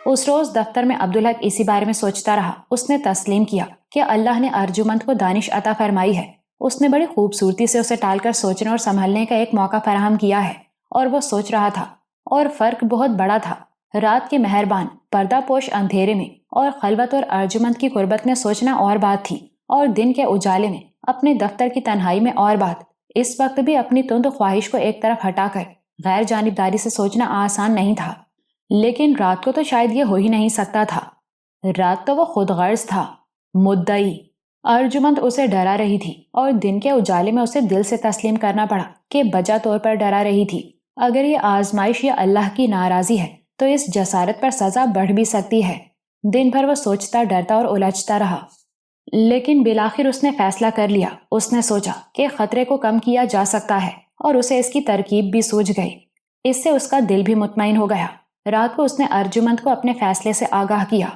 اس روز دفتر میں عبدالحق اسی بارے میں سوچتا رہا۔ اس نے تسلیم کیا کہ اللہ نے ارجمند کو دانش عطا فرمائی ہے۔ اس نے بڑی خوبصورتی سے اسے ٹال کر سوچنے اور سنبھلنے کا ایک موقع فراہم کیا ہے، اور وہ سوچ رہا تھا، اور فرق بہت بڑا تھا۔ رات کے مہربان پردہ پوش اندھیرے میں اور خلوت اور ارجمند کی قربت میں سوچنا اور بات تھی، اور دن کے اجالے میں اپنے دفتر کی تنہائی میں اور بات۔ اس وقت بھی اپنی تند خواہش کو ایک طرف ہٹا کر غیر جانبداری سے سوچنا آسان نہیں تھا، لیکن رات کو تو شاید یہ ہو ہی نہیں سکتا تھا۔ رات تو وہ خود غرض تھا، مدعی۔ ارجمند اسے ڈرا رہی تھی، اور دن کے اجالے میں اسے دل سے تسلیم کرنا پڑا کہ بجا طور پر ڈرا رہی تھی۔ اگر یہ آزمائش یا اللہ کی ناراضی ہے تو اس جسارت پر سزا بڑھ بھی سکتی ہے۔ دن بھر وہ سوچتا، ڈرتا اور الجھتا رہا، لیکن بالآخر اس نے فیصلہ کر لیا۔ اس نے سوچا کہ خطرے کو کم کیا جا سکتا ہے، اور اسے اس کی ترکیب بھی سوجھ گئی۔ اس سے اس کا دل بھی مطمئن ہو گیا۔ رات کو اس نے ارجمند کو اپنے فیصلے سے آگاہ کیا۔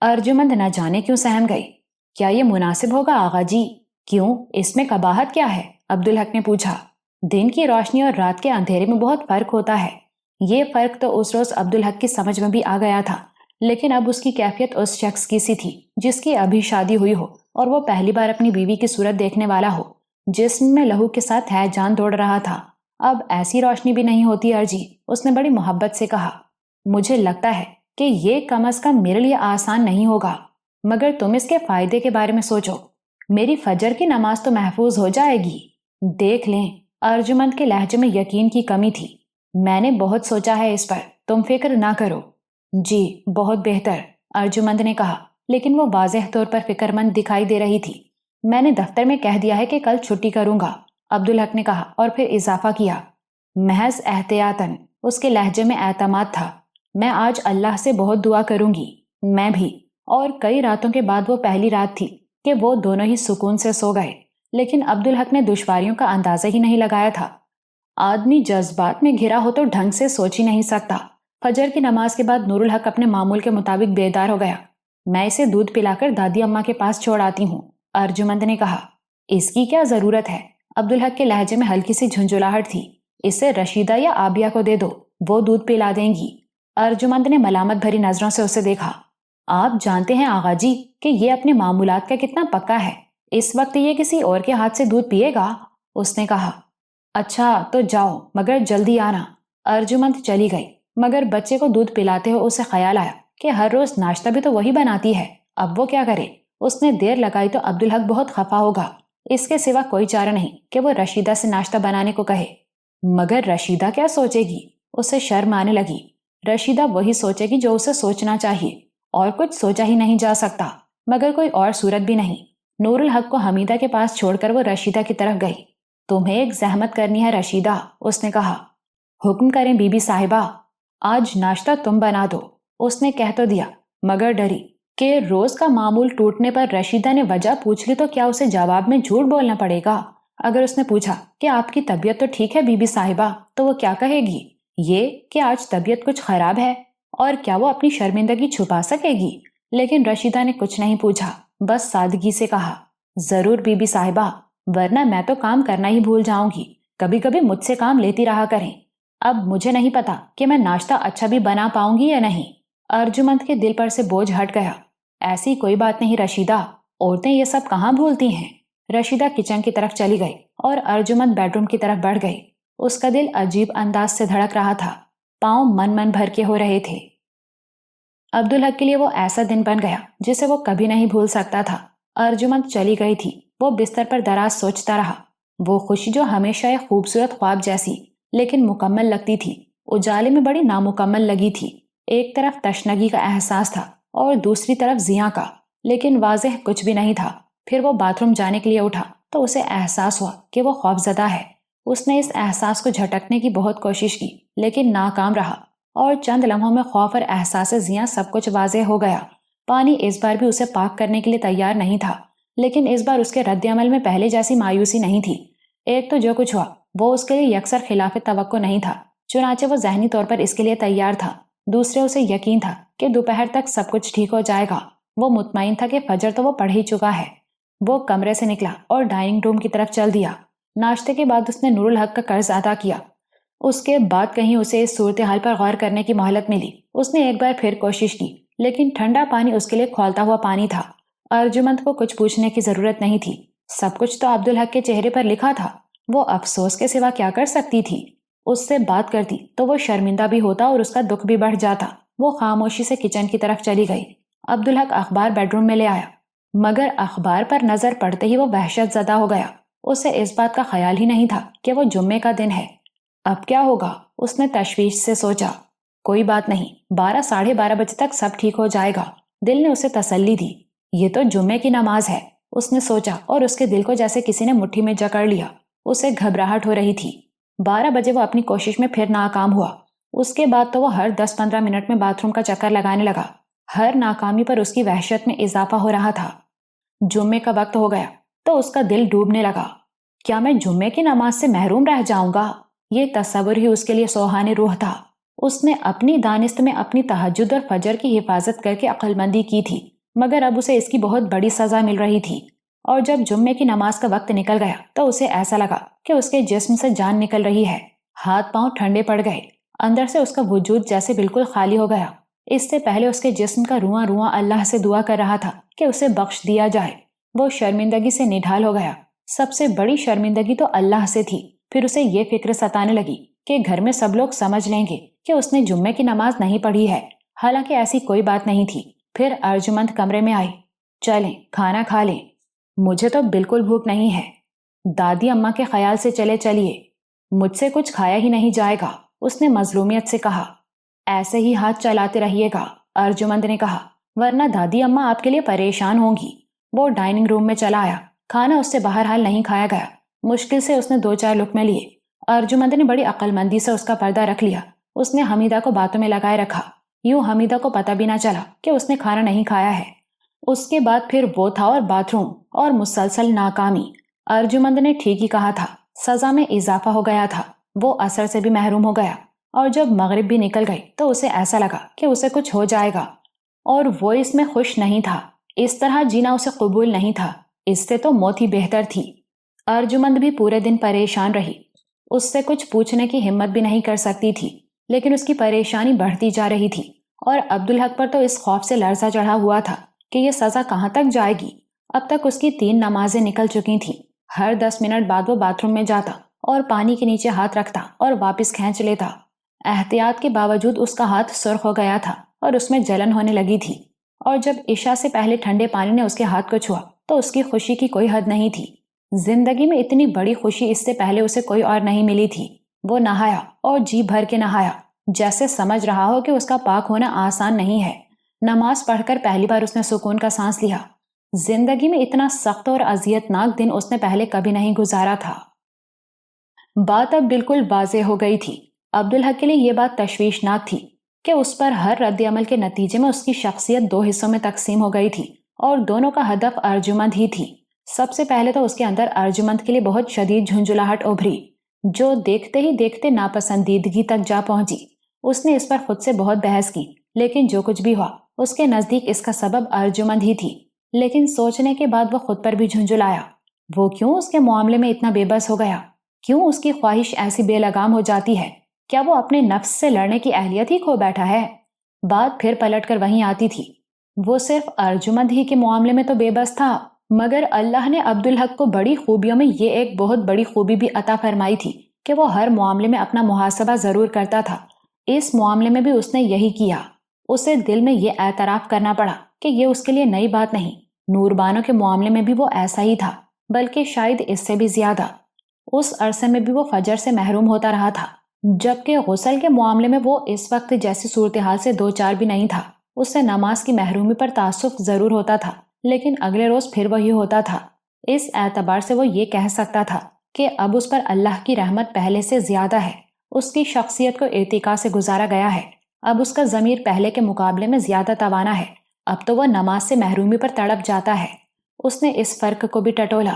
ارجمند نہ جانے کیوں سہم گئی۔ کیا یہ مناسب ہوگا آغا جی؟ کیوں؟ اس میں قباحت کیا ہے؟ عبدالحق نے پوچھا۔ دن کی روشنی اور رات کے اندھیرے میں بہت فرق ہوتا ہے۔ یہ فرق تو اس روز عبدالحق کی سمجھ میں بھی آ گیا تھا، لیکن اب اس کی کیفیت اس شخص کی سی تھی جس کی ابھی شادی ہوئی ہو اور وہ پہلی بار اپنی بیوی کی صورت دیکھنے والا ہو۔ جسم میں لہو کے ساتھ ہے جان دوڑ رہا تھا۔ اب ایسی روشنی بھی نہیں ہوتی ارجی، اس نے بڑی محبت سے کہا۔ مجھے لگتا ہے کہ یہ کم از کم میرے لیے آسان نہیں ہوگا، مگر تم اس کے فائدے کے بارے میں سوچو۔ میری فجر کی نماز تو محفوظ ہو جائے گی۔ دیکھ لیں، ارجمند کے لہجے میں یقین کی کمی تھی۔ میں نے بہت سوچا ہے اس پر، تم فکر نہ کرو۔ جی بہت بہتر، ارجمند نے کہا، لیکن وہ واضح طور پر فکر مند دکھائی دے رہی تھی۔ میں نے دفتر میں کہہ دیا ہے کہ کل چھٹی کروں گا، عبدالحق نے کہا، اور پھر اضافہ کیا، محض احتیاطاً۔ اس کے لہجے میں اعتماد تھا۔ میں آج اللہ سے بہت دعا کروں گی۔ میں بھی۔ اور کئی راتوں کے بعد وہ پہلی رات تھی کہ وہ دونوں ہی سکون سے سو گئے، لیکن عبدالحق نے دشواریوں کا اندازہ ہی نہیں لگایا تھا۔ آدمی جذبات میں گھرا ہو تو ڈھنگ سے سوچ ہی نہیں سکتا۔ فجر کی نماز کے بعد نور الحق اپنے معمول کے مطابق بیدار ہو گیا۔ میں اسے دودھ پلا کر دادی اماں کے پاس چھوڑ آتی ہوں، ارجمند نے کہا۔ اس کی کیا ضرورت ہے؟ عبدالحق کے لہجے میں ہلکی سی جھنجھلاہٹ تھی۔ اسے رشیدہ یا آبیہ کو دے دو، وہ دودھ پلا دیں گی۔ ارجمند نے ملامت بھری نظروں سے اسے دیکھا۔ آپ جانتے ہیں آغا جی کہ یہ اپنے معمولات کا کتنا پکا ہے۔ اس وقت یہ کسی اور کے ہاتھ سے دودھ پیے گا؟ اس نے کہا۔ اچھا تو جاؤ، مگر جلدی آنا۔ ارجمند چلی گئی، مگر بچے کو دودھ پلاتے ہوئے اسے خیال آیا کہ ہر روز ناشتہ بھی تو وہی بناتی ہے، اب وہ کیا کرے؟ اس نے دیر لگائی تو عبدالحق بہت خفا ہوگا۔ اس کے سوا کوئی چارہ نہیں کہ وہ رشیدہ سے ناشتہ بنانے کو کہے۔ مگر رشیدہ کیا سوچے گی؟ اسے شرم آنے لگی۔ رشیدہ وہی سوچے گی جو اسے سوچنا چاہیے، اور کچھ سوچا ہی نہیں جا سکتا، مگر کوئی اور صورت بھی نہیں۔ نور الحق کو حمیدہ کے پاس چھوڑ کر وہ رشیدہ کی طرف گئی۔ تمہیں ایک زحمت کرنی ہے رشیدہ، اس نے کہا۔ حکم کریں بی بی صاحبہ، آج ناشتہ تم بنا دو، اس نے کہہ تو دیا، مگر ڈری کہ روز کا معمول ٹوٹنے پر رشیدہ نے وجہ پوچھ لی تو کیا اسے جواب میں جھوٹ بولنا پڑے گا؟ اگر اس نے پوچھا کہ آپ کی طبیعت تو ٹھیک ہے بی بی صاحبہ، تو وہ کیا کہے گی؟ یہ کہ آج طبیعت کچھ خراب ہے، اور کیا وہ اپنی شرمندگی چھپا سکے گی؟ لیکن رشیدہ نے کچھ نہیں پوچھا، بس سادگی سے کہا، ضرور بی بی صاحبہ، ورنہ میں تو کام کرنا ہی بھول جاؤں گی، کبھی کبھی مجھ سے کام لیتی رہا کریں۔ اب مجھے نہیں پتا کہ میں ناشتہ اچھا بھی بنا پاؤں گی یا نہیں۔ ارجمند کے دل پر سے بوجھ ہٹ گیا۔ ایسی کوئی بات نہیں رشیدہ، عورتیں یہ سب کہاں بھولتی ہیں۔ رشیدہ کچن کی طرف چلی گئی اور ارجمند بیڈ روم کی طرف بڑھ گئی۔ اس کا دل عجیب انداز سے دھڑک رہا تھا، پاؤں من بھر کے ہو رہے تھے۔ عبدالحق کے لیے وہ ایسا دن بن گیا جسے وہ کبھی نہیں بھول سکتا تھا۔ ارجمند چلی گئی تھی، وہ بستر پر دراز سوچتا رہا۔ وہ خوشی جو ہمیشہ ایک خوبصورت خواب جیسی لیکن مکمل لگتی تھی، اجالے میں بڑی نامکمل لگی تھی۔ ایک طرف تشنگی کا احساس تھا اور دوسری طرف زیاں کا، لیکن واضح کچھ بھی نہیں تھا۔ پھر وہ باتھ روم جانے کے لیے اٹھا تو اسے احساس ہوا کہ وہ خوفزدہ ہے۔ اس نے اس احساس کو جھٹکنے کی بہت کوشش کی، لیکن ناکام رہا، اور چند لمحوں میں خوف اور احساس زیاں سب کچھ واضح ہو گیا۔ پانی اس بار بھی اسے پاک کرنے کے لیے تیار نہیں تھا، لیکن اس بار اس کے رد عمل میں پہلے جیسی مایوسی نہیں تھی۔ ایک تو جو کچھ ہوا وہ اس کے لیے یکسر خلاف توقع نہیں تھا، چنانچہ وہ ذہنی طور پر اس کے لیے تیار تھا۔ دوسرے اسے یقین تھا کہ دوپہر تک سب کچھ ٹھیک ہو جائے گا۔ وہ مطمئن تھا کہ فجر تو وہ پڑھ ہی چکا ہے۔ وہ کمرے سے نکلا اور ڈائننگ روم کی طرف چل دیا۔ ناشتے کے بعد اس نے نور الحق کا قرض ادا کیا۔ اس کے بعد کہیں اسے اس صورتحال پر غور کرنے کی مہلت ملی۔ اس نے ایک بار پھر کوشش کی، لیکن ٹھنڈا پانی اس کے لیے کھولتا ہوا پانی تھا۔ ارجمند کو کچھ پوچھنے کی ضرورت نہیں تھی، سب کچھ تو عبدالحق کے چہرے پر لکھا تھا۔ وہ افسوس کے سوا کیا کر سکتی تھی؟ اس سے بات کرتی تو وہ شرمندہ بھی ہوتا اور اس کا دکھ بھی بڑھ جاتا۔ وہ خاموشی سے کچن کی طرف چلی گئی۔ عبدالحق اخبار بیڈ روم میں لے آیا، مگر اخبار پر نظر پڑتے ہی وہ وحشت زدہ ہو گیا۔ اسے اس بات کا خیال ہی نہیں تھا کہ وہ جمعے کا دن ہے۔ اب کیا ہوگا؟ اس نے تشویش سے سوچا۔ کوئی بات نہیں، 12 ساڑھے 12 بجے تک سب ٹھیک ہو جائے گا۔ دل نے اسے تسلی دی۔ یہ تو جمعے کی نماز ہے، اس نے سوچا، اور اس کے دل کو جیسے کسی نے مٹھی میں جکڑ لیا۔ اسے گھبراہٹ ہو رہی تھی۔ 12 بجے وہ اپنی کوشش میں پھر ناکام ہوا۔ اس کے بعد تو وہ ہر 10-15 منٹ میں باتھ روم کا چکر لگانے لگا۔ ہر ناکامی پر اس کی وحشت میں اضافہ ہو رہا تھا۔ جمعے کا وقت ہو گیا تو اس کا دل ڈوبنے لگا۔ کیا میں جمعے کی نماز سے محروم رہ جاؤں گا؟ یہ تصور ہی اس کے لیے سوہان روح تھا۔ اس نے اپنی دانست میں اپنی تہجد اور فجر کی حفاظت کر کے عقل مندی کی تھی، مگر اب اسے اس کی بہت بڑی سزا مل رہی تھی۔ اور جب جمعے کی نماز کا وقت نکل گیا تو اسے ایسا لگا کہ اس کے جسم سے جان نکل رہی ہے۔ ہاتھ پاؤں ٹھنڈے پڑ گئے، اندر سے اس کا وجود جیسے بالکل خالی ہو گیا۔ اس سے پہلے اس کے جسم کا رواں رواں اللہ سے دعا کر رہا تھا کہ اسے بخش دیا جائے۔ وہ شرمندگی سے نڈھال ہو گیا۔ سب سے بڑی شرمندگی تو اللہ سے تھی۔ پھر اسے یہ فکر ستانے لگی کہ گھر میں سب لوگ سمجھ لیں گے کہ اس نے جمعے کی نماز نہیں پڑھی ہے، حالانکہ ایسی کوئی بات نہیں تھی۔ پھر ارجمند کمرے میں آئی۔ چلیں کھانا کھا لیں، مجھے تو بالکل بھوک نہیں ہے۔ دادی اماں کے خیال سے چلیے، مجھ سے کچھ کھایا ہی نہیں جائے گا، اس نے مظلومیت سے کہا۔ ایسے ہی ہاتھ چلاتے رہیے گا، ارجمند نے کہا، ورنہ دادی اماں آپ کے لیے پریشان ہوں گی۔ وہ ڈائننگ روم میں چلا آیا۔ کھانا اس سے بہرحال نہیں کھایا گیا۔ مشکل سے اس نے 2-4 لقمے لیے۔ ارجمند نے بڑی عقل مندی سے اس کا پردہ رکھ لیا۔ اس نے حمیدہ کو باتوں میں لگائے رکھا، یوں حمیدہ کو پتہ بھی نہ چلا کہ اس نے کھانا نہیں کھایا ہے۔ اس کے بعد پھر وہ تھا اور باتھ روم اور مسلسل ناکامی۔ ارجمند نے ٹھیک ہی کہا تھا، سزا میں اضافہ ہو گیا تھا۔ وہ اثر سے بھی محروم ہو گیا، اور جب مغرب بھی نکل گئی تو اسے ایسا لگا کہ اسے کچھ ہو جائے گا، اور وہ اس میں خوش نہیں تھا۔ اس طرح جینا اسے قبول نہیں تھا، اس سے تو موت ہی بہتر تھی۔ ارجمند بھی پورے دن پریشان رہی۔ اس سے کچھ پوچھنے کی ہمت بھی نہیں کر سکتی تھی، لیکن اس کی پریشانی بڑھتی جا رہی تھی، اور عبدالحق پر تو اس خوف سے لرزہ چڑھا ہوا تھا کہ یہ سزا کہاں تک جائے گی۔ اب تک اس کی 3 نمازیں نکل چکی تھیں۔ ہر 10 منٹ بعد وہ باتھ روم میں جاتا اور پانی کے نیچے ہاتھ رکھتا اور واپس کھینچ لیتا۔ احتیاط کے باوجود اس کا ہاتھ سرخ ہو گیا تھا اور اس میں جلن ہونے لگی تھی، اور جب عشاء سے پہلے ٹھنڈے پانی نے اس کے ہاتھ کو چھوا تو اس کی خوشی کی کوئی حد نہیں تھی۔ زندگی میں اتنی بڑی خوشی اس سے پہلے اسے کوئی اور نہیں ملی تھی۔ وہ نہایا اور جی بھر کے نہایا، جیسے سمجھ رہا ہو کہ اس کا پاک ہونا آسان نہیں ہے۔ نماز پڑھ کر پہلی بار اس نے سکون کا سانس لیا۔ زندگی میں اتنا سخت اور اذیت ناک دن اس نے پہلے کبھی نہیں گزارا تھا۔ بات اب بالکل واضح ہو گئی تھی۔ عبدالحق کے لیے یہ بات تشویشناک تھی کہ اس پر ہر رد عمل کے نتیجے میں اس کی شخصیت 2 حصوں میں تقسیم ہو گئی تھی، اور دونوں کا ہدف ارجمند ہی تھی۔ سب سے پہلے تو اس کے اندر ارجمند کے لیے بہت شدید جھنجھلاہٹ ابھری، جو دیکھتے ہی دیکھتے ناپسندیدگی تک جا پہنچی۔ اس نے اس پر خود سے بہت بحث کی، لیکن جو کچھ بھی ہوا اس کے نزدیک اس کا سبب ارجمند ہی تھی۔ لیکن سوچنے کے بعد وہ خود پر بھی جھنجھلایا۔ وہ کیوں اس کے معاملے میں اتنا بے بس ہو گیا؟ کیوں اس کی خواہش ایسی بے لگام ہو جاتی ہے؟ کیا وہ اپنے نفس سے لڑنے کی اہلیت ہی کھو بیٹھا ہے؟ بات پھر پلٹ کر وہیں آتی تھی۔ وہ صرف ارجمند ہی کے معاملے میں تو بے بس تھا، مگر اللہ نے عبدالحق کو بڑی خوبیوں میں یہ ایک بہت بڑی خوبی بھی عطا فرمائی تھی کہ وہ ہر معاملے میں اپنا محاسبہ ضرور کرتا تھا۔ اس معاملے میں بھی اس نے یہی کیا۔ اسے دل میں یہ اعتراف کرنا پڑا کہ یہ اس کے لیے نئی بات نہیں۔ نوربانوں کے معاملے میں بھی وہ ایسا ہی تھا، بلکہ شاید اس سے بھی زیادہ۔ اس عرصے میں بھی وہ فجر سے محروم ہوتا رہا تھا، جبکہ غسل کے معاملے میں وہ اس وقت جیسی صورتحال سے 2-4 بھی نہیں تھا۔ اس سے نماز کی محرومی پر تعصب ضرور ہوتا تھا، لیکن اگلے روز پھر وہی ہوتا تھا۔ اس اعتبار سے وہ یہ کہہ سکتا تھا کہ اب اس پر اللہ کی رحمت پہلے سے زیادہ ہے۔ اس کی شخصیت کو ارتقاء سے گزارا گیا ہے۔ اب اس کا ضمیر پہلے کے مقابلے میں زیادہ توانا ہے۔ اب تو وہ نماز سے محرومی پر تڑپ جاتا ہے۔ اس نے اس فرق کو بھی ٹٹولا۔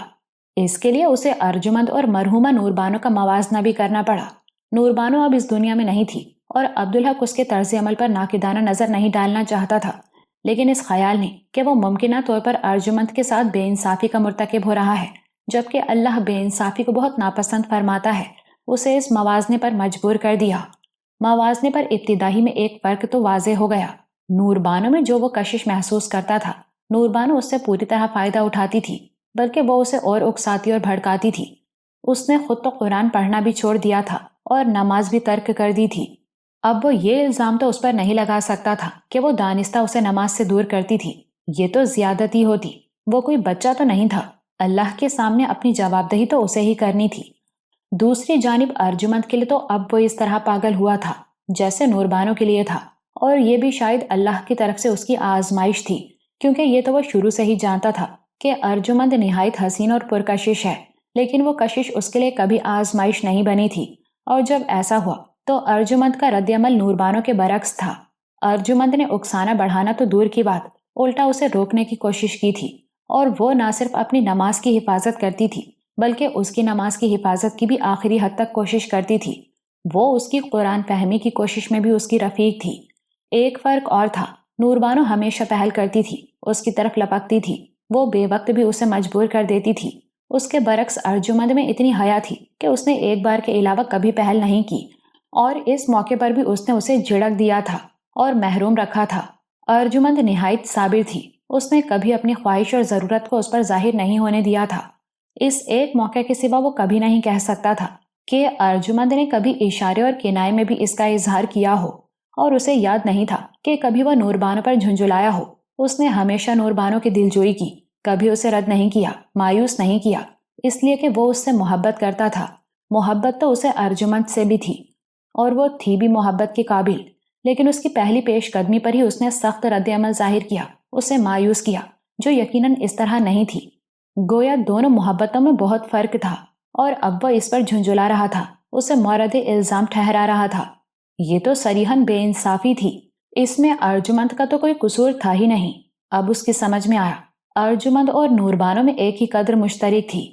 اس کے لیے اسے ارجمند اور مرحومہ نوربانو کا موازنہ بھی کرنا پڑا۔ نوربانو اب اس دنیا میں نہیں تھی، اور عبدالحق اس کے طرز عمل پر ناقدانہ نظر نہیں ڈالنا چاہتا تھا، لیکن اس خیال نے کہ وہ ممکنہ طور پر ارجمند کے ساتھ بے انصافی کا مرتکب ہو رہا ہے، جبکہ اللہ بے انصافی کو بہت ناپسند فرماتا ہے، اسے اس موازنے پر مجبور کر دیا۔ موازنے پر ابتدائی میں ایک فرق تو واضح ہو گیا۔ نور بانو میں جو وہ کشش محسوس کرتا تھا، نور بانو اس سے پوری طرح فائدہ اٹھاتی تھی، بلکہ وہ اسے اور اکساتی اور بھڑکاتی تھی۔ اس نے خود تو قرآن پڑھنا بھی چھوڑ دیا تھا اور نماز بھی ترک کر دی تھی۔ اب وہ یہ الزام تو اس پر نہیں لگا سکتا تھا کہ وہ دانستہ اسے نماز سے دور کرتی تھی، یہ تو زیادتی ہوتی۔ وہ کوئی بچہ تو نہیں تھا، اللہ کے سامنے اپنی جواب دہی تو اسے ہی کرنی تھی۔ دوسری جانب ارجمند کے لیے تو اب وہ اس طرح پاگل ہوا تھا جیسے نور بانو کے لیے تھا، اور یہ بھی شاید اللہ کی طرف سے اس کی آزمائش تھی، کیونکہ یہ تو وہ شروع سے ہی جانتا تھا کہ ارجمند نہایت حسین اور پرکشش ہے، لیکن وہ کشش اس کے لیے کبھی آزمائش نہیں بنی تھی۔ اور جب ایسا ہوا تو ارجمند کا رد عمل نور بانو کے برعکس تھا۔ ارجمند نے اکسانا بڑھانا تو دور کی بات، الٹا اسے روکنے کی کوشش کی تھی، اور وہ نہ صرف اپنی نماز کی حفاظت کرتی تھی بلکہ اس کی نماز کی حفاظت کی بھی آخری حد تک کوشش کرتی تھی۔ وہ اس کی قرآن فہمی کی کوشش میں بھی اس کی رفیق تھی۔ ایک فرق اور تھا، نور بانو ہمیشہ پہل کرتی تھی، اس کی طرف لپکتی تھی، وہ بے وقت بھی اسے مجبور کر دیتی تھی۔ اس کے برعکس ارجمند میں اتنی حیا تھی کہ اس نے ایک بار کے علاوہ کبھی پہل نہیں کی، اور اس موقع پر بھی اس نے اسے جھڑک دیا تھا اور محروم رکھا تھا۔ ارجمند نہایت صابر تھی، اس نے کبھی اپنی خواہش اور ضرورت کو اس پر ظاہر نہیں ہونے دیا تھا۔ اس ایک موقع کے سوا وہ کبھی نہیں کہہ سکتا تھا کہ ارجمند نے کبھی اشارے اور کنائے میں بھی اس کا اظہار کیا ہو، اور اسے یاد نہیں تھا کہ کبھی وہ نور بانو پر جھنجھلایا ہو۔ اس نے ہمیشہ نور بانو کی دلجوئی کی، کبھی اسے رد نہیں کیا، مایوس نہیں کیا، اس لیے کہ وہ اس سے محبت کرتا تھا۔ محبت تو اسے ارجمند سے بھی تھی، اور وہ تھی بھی محبت کے قابل، لیکن اس کی پہلی پیش قدمی پر ہی اس نے سخت رد عمل ظاہر کیا، اسے مایوس کیا، جو یقیناً اس طرح نہیں تھی۔ گویا دونوں محبتوں میں بہت فرق تھا، اور اب وہ اس پر جھنجھلا رہا تھا، اسے مورد الزام ٹھہرا رہا تھا۔ یہ تو صریحاً بے انصافی تھی، اس میں ارجمند کا تو کوئی قصور تھا ہی نہیں۔ اب اس کی سمجھ میں آیا، ارجمند اور نور بانو میں ایک ہی قدر مشترک تھی،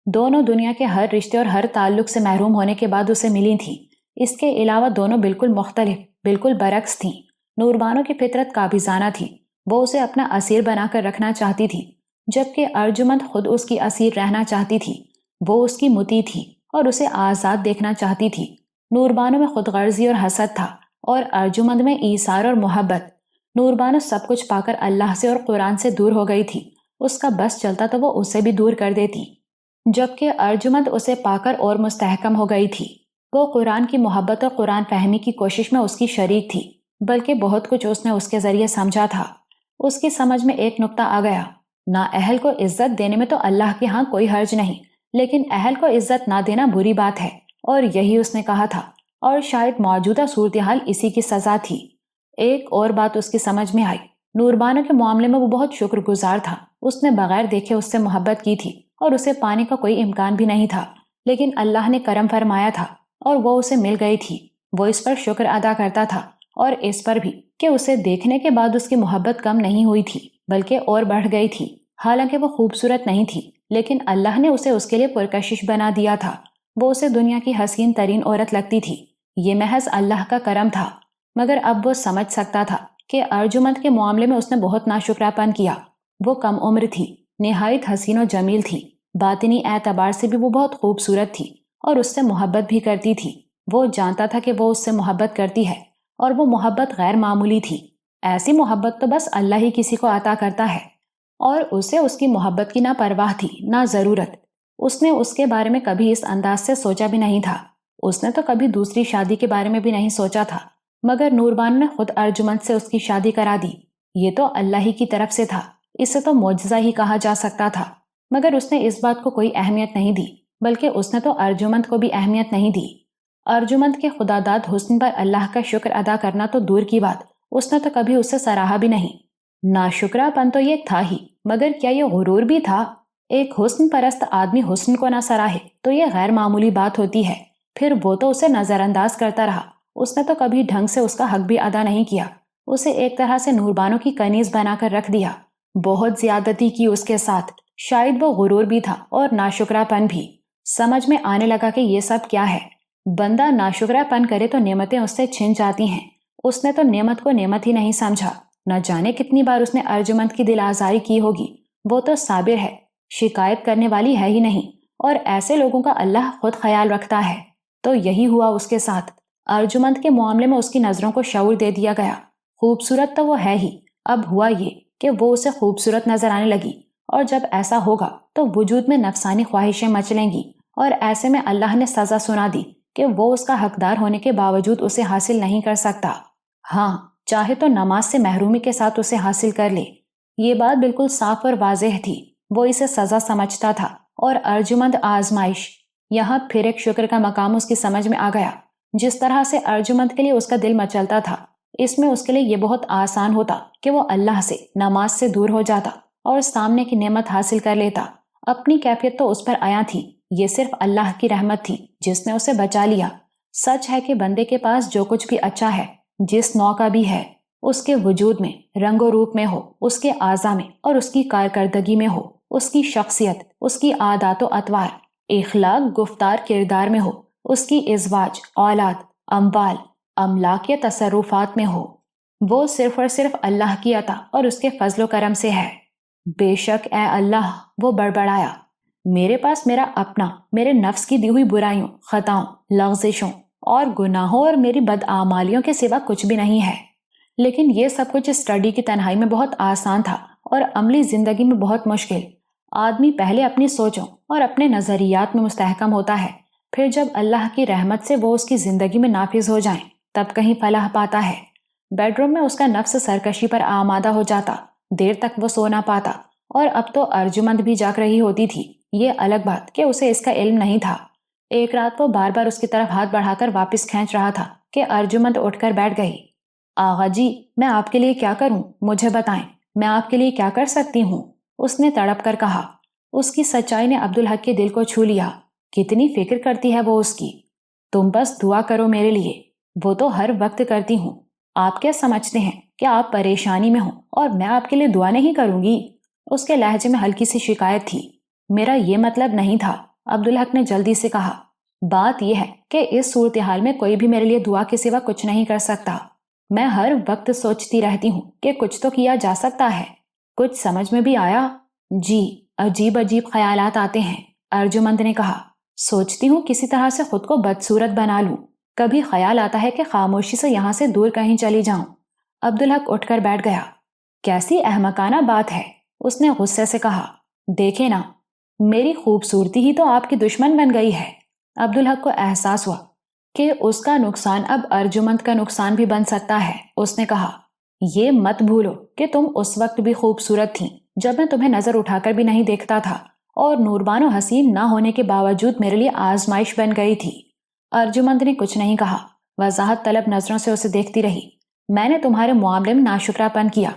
دونوں دنیا کے ہر رشتے اور ہر تعلق سے محروم ہونے کے بعد اسے ملی تھی۔ اس کے علاوہ دونوں بالکل مختلف، بالکل برعکس تھیں۔ نور بانو کی فطرت قابضانہ تھی، وہ اسے اپنا اسیر بنا کر رکھنا چاہتی تھی، جبکہ ارجمند خود اس کی اسیر رہنا چاہتی تھی۔ وہ اس کی مطیع تھی اور اسے آزاد دیکھنا چاہتی تھی۔ نور بانو میں خود غرضی اور حسد تھا، اور ارجمند میں ایثار اور محبت۔ نور بانو سب کچھ پا کر اللہ سے اور قرآن سے دور ہو گئی تھی، اس کا بس چلتا تو وہ اسے بھی دور کر دیتی، جبکہ ارجمند اسے پا کر اور مستحکم ہو گئی تھی۔ وہ قرآن کی محبت اور قرآن فہمی کی کوشش میں اس کی شریک تھی، بلکہ بہت کچھ اس نے اس کے ذریعے سمجھا تھا۔ اس کی سمجھ میں ایک نقطہ آ گیا، نااہل کو عزت دینے میں تو اللہ کے ہاں کوئی حرج نہیں، لیکن اہل کو عزت نہ دینا بری بات ہے، اور یہی اس نے کہا تھا، اور شاید موجودہ صورتحال اسی کی سزا تھی۔ ایک اور بات اس کی سمجھ میں آئی، نور بانو کے معاملے میں وہ بہت شکر گزار تھا، اس نے بغیر دیکھے اس سے محبت کی تھی، اور اسے پانے کا کوئی امکان بھی نہیں تھا، لیکن اللہ نے کرم فرمایا تھا اور وہ اسے مل گئی تھی۔ وہ اس پر شکر ادا کرتا تھا، اور اس پر بھی کہ اسے دیکھنے کے بعد اس کی محبت کم نہیں ہوئی تھی بلکہ اور بڑھ گئی تھی۔ حالانکہ وہ خوبصورت نہیں تھی، لیکن اللہ نے اسے اس کے لیے پرکشش بنا دیا تھا، وہ اسے دنیا کی حسین ترین عورت لگتی تھی۔ یہ محض اللہ کا کرم تھا، مگر اب وہ سمجھ سکتا تھا کہ ارجمند کے معاملے میں اس نے بہت ناشکراپن کیا۔ وہ کم عمر تھی، نہایت حسین و جمیل تھی، باطنی اعتبار سے بھی وہ بہت خوبصورت تھی، اور اس سے محبت بھی کرتی تھی۔ وہ جانتا تھا کہ وہ اس سے محبت کرتی ہے، اور وہ محبت غیر معمولی تھی۔ ایسی محبت تو بس اللہ ہی کسی کو عطا کرتا ہے، اور اسے اس کی محبت کی نہ پرواہ تھی نہ ضرورت۔ اس نے اس کے بارے میں کبھی اس انداز سے سوچا بھی نہیں تھا، اس نے تو کبھی دوسری شادی کے بارے میں بھی نہیں سوچا تھا، مگر نور بانو نے خود ارجمند سے اس کی شادی کرا دی۔ یہ تو اللہ ہی کی طرف سے تھا، اسے تو معجزہ ہی کہا جا سکتا تھا، مگر اس نے اس بات کو کوئی اہمیت نہیں دی، بلکہ اس نے تو ارجمند کو بھی اہمیت نہیں دی۔ ارجمند کے خداداد حسن پر اللہ کا شکر ادا کرنا تو دور کی بات، اس نے تو کبھی اسے سراہا بھی نہیں۔ ناشکرا پن تو یہ تھا ہی، مگر کیا یہ غرور بھی تھا؟ ایک حسن پرست آدمی حسن کو نہ سراہے تو یہ غیر معمولی بات ہوتی ہے، پھر وہ تو اسے نظر انداز کرتا رہا، اس نے تو کبھی ڈھنگ سے اس کا حق بھی ادا نہیں کیا، اسے ایک طرح سے نور بانو کی کنیز بنا کر رکھ دیا، بہت زیادتی کی اس کے ساتھ۔ شاید وہ غرور بھی تھا اور ناشکرا پن بھی۔ سمجھ میں آنے لگا کہ یہ سب کیا ہے، بندہ ناشکرا پن کرے تو نعمتیں اس سے چھن جاتی ہیں، اس نے تو نعمت کو نعمت ہی نہیں سمجھا۔ نہ جانے کتنی بار اس نے ارجمند کی دل آزاری کی ہوگی، وہ تو صابر ہے، شکایت کرنے والی ہے ہی نہیں، اور ایسے لوگوں کا اللہ خود خیال رکھتا ہے۔ تو یہی ہوا اس کے ساتھ۔ ارجمند کے معاملے میں اس کی نظروں کو شعور دے دیا گیا۔ خوبصورت تو وہ ہے ہی، اب ہوا یہ کہ وہ اسے خوبصورت نظر آنے لگی، اور جب ایسا ہوگا تو وجود میں نفسانی خواہشیں مچلیں گی، اور ایسے میں اللہ نے سزا سنا دی کہ وہ اس کا حقدار ہونے کے باوجود اسے حاصل نہیں کر سکتا۔ ہاں، چاہے تو نماز سے محرومی کے ساتھ اسے حاصل کر لے۔ یہ بات بالکل صاف اور واضح تھی۔ وہ اسے سزا سمجھتا تھا، اور ارجمند آزمائش۔ یہاں پھر ایک شکر کا مقام اس کی سمجھ میں آ گیا۔ جس طرح سے ارجمند کے لیے اس کا دل مچلتا تھا، اس میں اس کے لیے یہ بہت آسان ہوتا کہ وہ اللہ سے، نماز سے دور ہو جاتا اور سامنے کی نعمت حاصل کر لیتا۔ اپنی کیفیت تو اس پر آیا تھی، یہ صرف اللہ کی رحمت تھی جس نے اسے بچا لیا۔ سچ ہے کہ بندے کے پاس جو کچھ بھی اچھا ہے، جس نوع کا بھی ہے، اس کے وجود میں، رنگ و روپ میں ہو، اس کے اعضاء میں اور اس کی کارکردگی میں ہو، اس کی شخصیت، اس کی عادات و اطوار، اخلاق، گفتار، کردار میں ہو، اس کی ازواج، اولاد، اموال، املاک یا تصرفات میں ہو، وہ صرف اور صرف اللہ کی عطا اور اس کے فضل و کرم سے ہے۔ بے شک اے اللہ، وہ بڑبڑایا، میرے پاس میرا اپنا، میرے نفس کی دی ہوئی برائیوں، خطاؤں، لغزشوں اور گناہوں اور میری بدعمالیوں کے سوا کچھ بھی نہیں ہے۔ لیکن یہ سب کچھ اسٹڈی کی تنہائی میں بہت آسان تھا اور عملی زندگی میں بہت مشکل۔ آدمی پہلے اپنی سوچوں اور اپنے نظریات میں مستحکم ہوتا ہے، پھر جب اللہ کی رحمت سے وہ اس کی زندگی میں نافذ ہو جائیں تب کہیں فلاح پاتا ہے۔ بیڈ روم میں اس کا نفس سرکشی پر آمادہ ہو جاتا، دیر تک وہ سو نہ پاتا، اور اب تو ارجمند بھی جاگ رہی ہوتی تھی۔ یہ الگ بات کہ اسے اس کا علم نہیں تھا۔ ایک رات وہ بار بار اس کی طرف ہاتھ بڑھا کر واپس کھینچ رہا تھا کہ ارجمند اٹھ کر بیٹھ گئی۔ آغا جی، میں آپ کے لیے کیا کروں؟ مجھے بتائیں، میں آپ کے لیے کیا کر سکتی ہوں؟ اس نے تڑپ کر کہا۔ اس کی سچائی نے عبدالحق کے دل کو چھو لیا۔ کتنی فکر کرتی ہے وہ اس کی۔ تم بس دعا کرو میرے لیے، وہ تو ہر وقت کرتی ہوں۔ آپ کیا سمجھتے ہیں کہ آپ پریشانی میں ہوں اور میں آپ کے لیے دعا نہیں کروں گی؟ اس کے لہجے میں ہلکی سی شکایت تھی۔ میرا یہ مطلب نہیں تھا، عبدالحق نے جلدی سے کہا۔ بات یہ ہے کہ اس صورتحال میں کوئی بھی میرے لیے دعا کے سوا کچھ نہیں کر سکتا۔ میں ہر وقت سوچتی رہتی ہوں کہ کچھ تو کیا جا سکتا ہے۔ کچھ سمجھ میں بھی آیا؟ جی، عجیب عجیب خیالات آتے ہیں، ارجمند نے کہا۔ سوچتی ہوں کسی طرح سے خود کو بدصورت بنا لوں۔ کبھی خیال آتا ہے کہ خاموشی سے یہاں سے دور کہیں چلی جاؤں۔ عبدالحق اٹھ کر بیٹھ گیا۔ کیسی احمقانہ بات ہے، اس نے غصے سے کہا۔ دیکھے نا، میری خوبصورتی ہی تو آپ کی دشمن بن گئی ہے۔ عبدالحق کو احساس ہوا کہ اس کا نقصان اب ارجمند کا نقصان بھی بن سکتا ہے۔ اس نے کہا، یہ مت بھولو کہ تم اس وقت بھی خوبصورت تھیں جب میں تمہیں نظر اٹھا کر بھی نہیں دیکھتا تھا، اور نوربان و حسین نہ ہونے کے باوجود میرے لیے آزمائش بن گئی تھی۔ ارجمند نے کچھ نہیں کہا، وضاحت طلب نظروں سے اسے دیکھتی رہی۔ میں نے تمہارے معاملے میں ناشکرا پن کیا،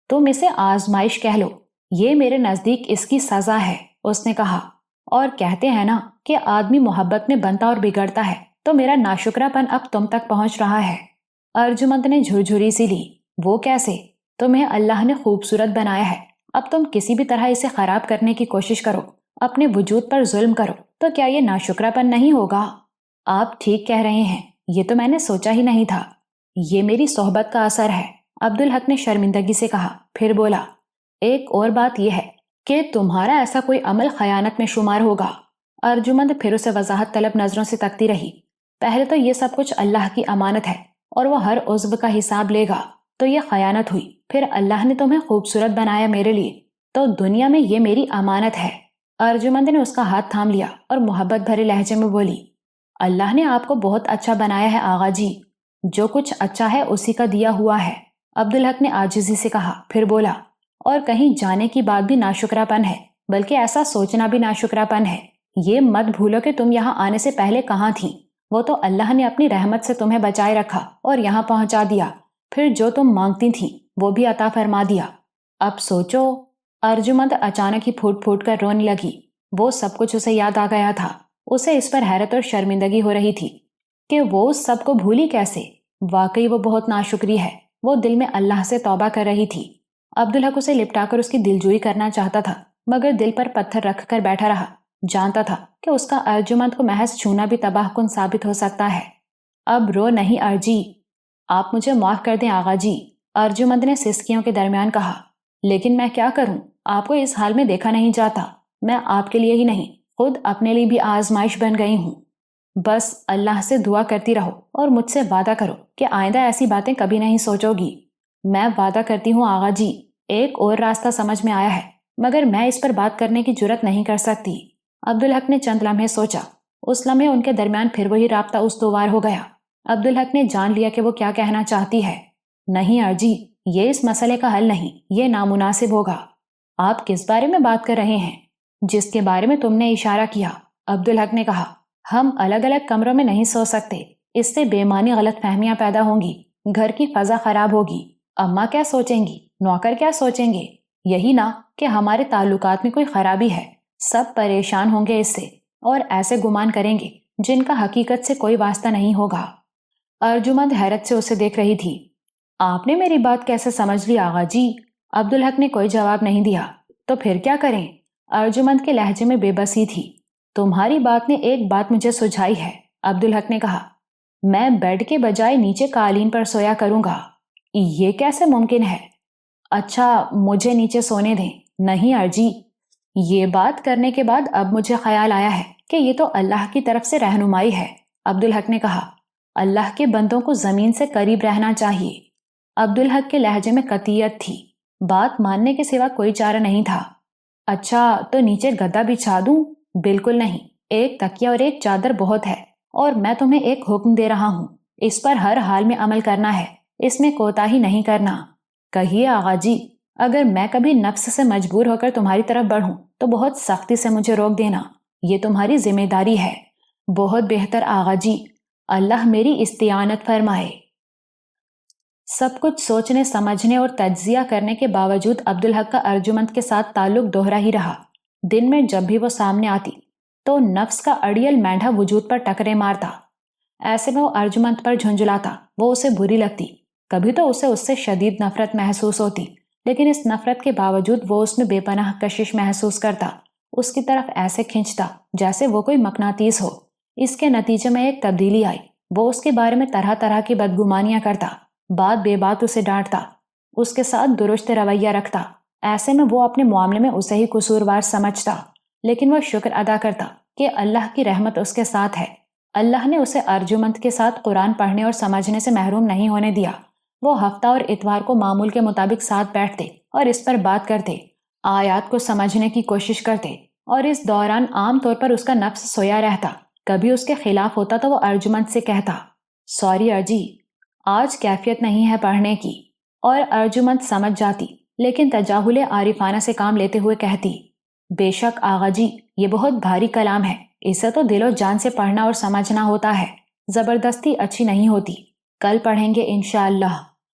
تم اسے آزمائش کہہ لو، یہ میرے نزدیک اس کی سزا ہے، اس نے کہا۔ اور کہتے ہیں نا کہ آدمی محبت میں بنتا اور بگڑتا ہے، تو میرا ناشکرا پن اب تم تک پہنچ رہا ہے۔ ارجمند نے جھرجھری سی لی۔ وہ کیسے؟ تمہیں اللہ نے خوبصورت بنایا ہے، اب تم کسی بھی طرح اسے خراب کرنے کی کوشش کرو، اپنے وجود پر ظلم کرو، تو کیا یہ ناشکرا پن نہیں ہوگا؟ آپ ٹھیک کہہ رہے ہیں، یہ تو میں نے سوچا ہی نہیں تھا۔ یہ میری صحبت کا اثر ہے، عبدالحق نے شرمندگی سے کہا، پھر بولا، ایک اور بات یہ ہے کہ تمہارا ایسا کوئی عمل خیانت میں شمار ہوگا۔ ارجمند پھر اسے وضاحت طلب نظروں سے تکتی رہی۔ پہلے تو یہ سب کچھ اللہ کی امانت ہے اور وہ ہر عضو کا حساب لے گا، تو یہ خیانت ہوئی۔ پھر اللہ نے تمہیں خوبصورت بنایا میرے لیے، تو دنیا میں یہ میری امانت ہے۔ ارجمند نے اس کا ہاتھ تھام لیا اور محبت بھرے لہجے میں بولی، اللہ نے آپ کو بہت اچھا بنایا ہے آغا جی، جو کچھ اچھا ہے اسی کا دیا ہوا ہے۔ عبدالحق نے عاجزی سے کہا، پھر بولا، اور کہیں جانے کی بات بھی ناشکرا پن ہے، بلکہ ایسا سوچنا بھی ناشکرا پن ہے۔ یہ مت بھولو کہ تم یہاں آنے سے پہلے کہاں تھی، وہ تو اللہ نے اپنی رحمت سے تمہیں بچائے رکھا اور یہاں پہنچا دیا، پھر جو تم مانگتی تھی وہ بھی عطا فرما دیا۔ اب سوچو۔ ارجمند اچانک ہی پھوٹ پھوٹ کر رونے لگی۔ وہ سب کچھ اسے یاد آ گیا تھا۔ اسے اس پر حیرت اور شرمندگی ہو رہی تھی کہ وہ اس سب کو بھولی کیسے۔ واقعی وہ بہت ناشکری ہے۔ وہ دل میں اللہ سے توبہ کر رہی تھی۔ عبدالحق اسے لپٹا کر اس کی دلجوئی کرنا چاہتا تھا، مگر دل پر پتھر رکھ کر بیٹھا رہا۔ جانتا تھا کہ اس کا ارجمند کو محض چھونا بھی تباہ کن ثابت ہو سکتا ہے۔ اب رو نہیں ارجی، آپ مجھے معاف کر دیں آغا جی، ارجمند نے سسکیوں کے درمیان کہا۔ لیکن میں کیا کروں، آپ کو اس حال میں دیکھا نہیں جاتا۔ میں آپ کے لیے ہی نہیں، خود اپنے لیے بھی آزمائش بن گئی ہوں۔ بس اللہ سے دعا کرتی رہو اور مجھ سے وعدہ کرو کہ آئندہ ایسی باتیں کبھی نہیں سوچو گی۔ میں وعدہ کرتی ہوں آغا جی، ایک اور راستہ سمجھ میں آیا ہے، مگر میں اس پر بات کرنے کی جرت نہیں کر سکتی۔ عبدالحق نے چند لمحے سوچا۔ اس لمحے ان کے درمیان پھر وہی رابطہ استوار ہو گیا۔ عبدالحق نے جان لیا کہ وہ کیا کہنا چاہتی ہے۔ نہیں ارجی، یہ اس مسئلے کا حل نہیں، یہ نامناسب ہوگا۔ آپ کس بارے میں بات کر رہے ہیں؟ جس کے بارے میں تم نے اشارہ کیا، عبدالحق نے کہا۔ ہم الگ الگ کمروں میں نہیں سو سکتے، اس سے بے معنی غلط فہمیاں پیدا ہوں گی، گھر کی فضا خراب ہوگی، اماں کیا سوچیں گی، نوکر کیا سوچیں گے، یہی نہ کہ ہمارے تعلقات میں کوئی خرابی ہے، سب پریشان ہوں گے اس سے اور ایسے گمان کریں گے جن کا حقیقت سے کوئی واسطہ نہیں ہوگا۔ ارجمند حیرت سے اسے دیکھ رہی تھی۔ آپ نے میری بات کیسے سمجھ لی آغا جی؟ عبدالحق نے کوئی جواب نہیں دیا۔ تو پھر کیا کریں؟ ارجمند کے لہجے میں بے بسی تھی۔ تمہاری بات نے ایک بات مجھے سجھائی ہے، عبدالحق نے کہا۔ میں بیڈ کے بجائے نیچے قالین پر سویا کروں گا۔ یہ کیسے ممکن ہے؟ اچھا، مجھے نیچے سونے دیں۔ نہیں ارجی، یہ بات کرنے کے بعد اب مجھے خیال آیا ہے کہ یہ تو اللہ کی طرف سے رہنمائی ہے، عبدالحق نے کہا۔ اللہ کے بندوں کو زمین سے قریب رہنا چاہیے۔ عبدالحق کے لہجے میں قطعیت تھی، بات ماننے کے سوا کوئی چارہ نہیں تھا۔ اچھا، تو نیچے گدا بچھا دوں؟ بالکل نہیں، ایک تکیہ اور ایک چادر بہت ہے، اور میں تمہیں ایک حکم دے رہا ہوں، اس پر ہر حال میں عمل کرنا ہے، اس میں کوتاہی نہیں کرنا۔ کہیے آغا جی، اگر میں کبھی نفس سے مجبور ہو کر تمہاری طرف بڑھوں تو بہت سختی سے مجھے روک دینا، یہ تمہاری ذمہ داری ہے۔ بہت بہتر آغا جی، اللہ میری استعانت فرمائے۔ سب کچھ سوچنے سمجھنے اور تجزیہ کرنے کے باوجود عبدالحق کا ارجمند کے ساتھ تعلق دوہرا ہی رہا۔ دن میں جب بھی وہ سامنے آتی تو نفس کا اڑیل مینڈھا وجود پر ٹکرے مارتا، ایسے میں وہ ارجمند پر جھنجھلاتا، وہ اسے بری لگتی، کبھی تو اسے اس سے شدید نفرت محسوس ہوتی، لیکن اس نفرت کے باوجود وہ اس میں بے پناہ کشش محسوس کرتا، اس کی طرف ایسے کھنچتا جیسے وہ کوئی مقناطیس ہو۔ اس کے نتیجے میں ایک تبدیلی آئی، وہ اس کے بارے میں طرح طرح کی بدگمانیاں کرتا، بات بے بات اسے ڈانٹتا، اس کے ساتھ درست رویہ رکھتا۔ ایسے میں وہ اپنے معاملے میں اسے ہی قصوروار سمجھتا، لیکن وہ شکر ادا کرتا کہ اللہ کی رحمت اس کے ساتھ ہے۔ اللہ نے اسے ارجمند کے ساتھ قرآن پڑھنے اور سمجھنے سے محروم نہیں ہونے دیا۔ وہ ہفتہ اور اتوار کو معمول کے مطابق ساتھ بیٹھتے اور اس پر بات کرتے، آیات کو سمجھنے کی کوشش کرتے، اور اس دوران عام طور پر اس کا نفس سویا رہتا۔ کبھی اس کے خلاف ہوتا تو وہ ارجمند سے کہتا، سوری ارجی، آج کیفیت نہیں ہے پڑھنے کی، اور ارجمند سمجھ جاتی، لیکن تجاہل عارفانہ سے کام لیتے ہوئے کہتی، بے شک آغا جی، یہ بہت بھاری کلام ہے، اسے تو دل و جان سے پڑھنا اور سمجھنا ہوتا ہے، زبردستی اچھی نہیں ہوتی، کل پڑھیں گے انشاءاللہ۔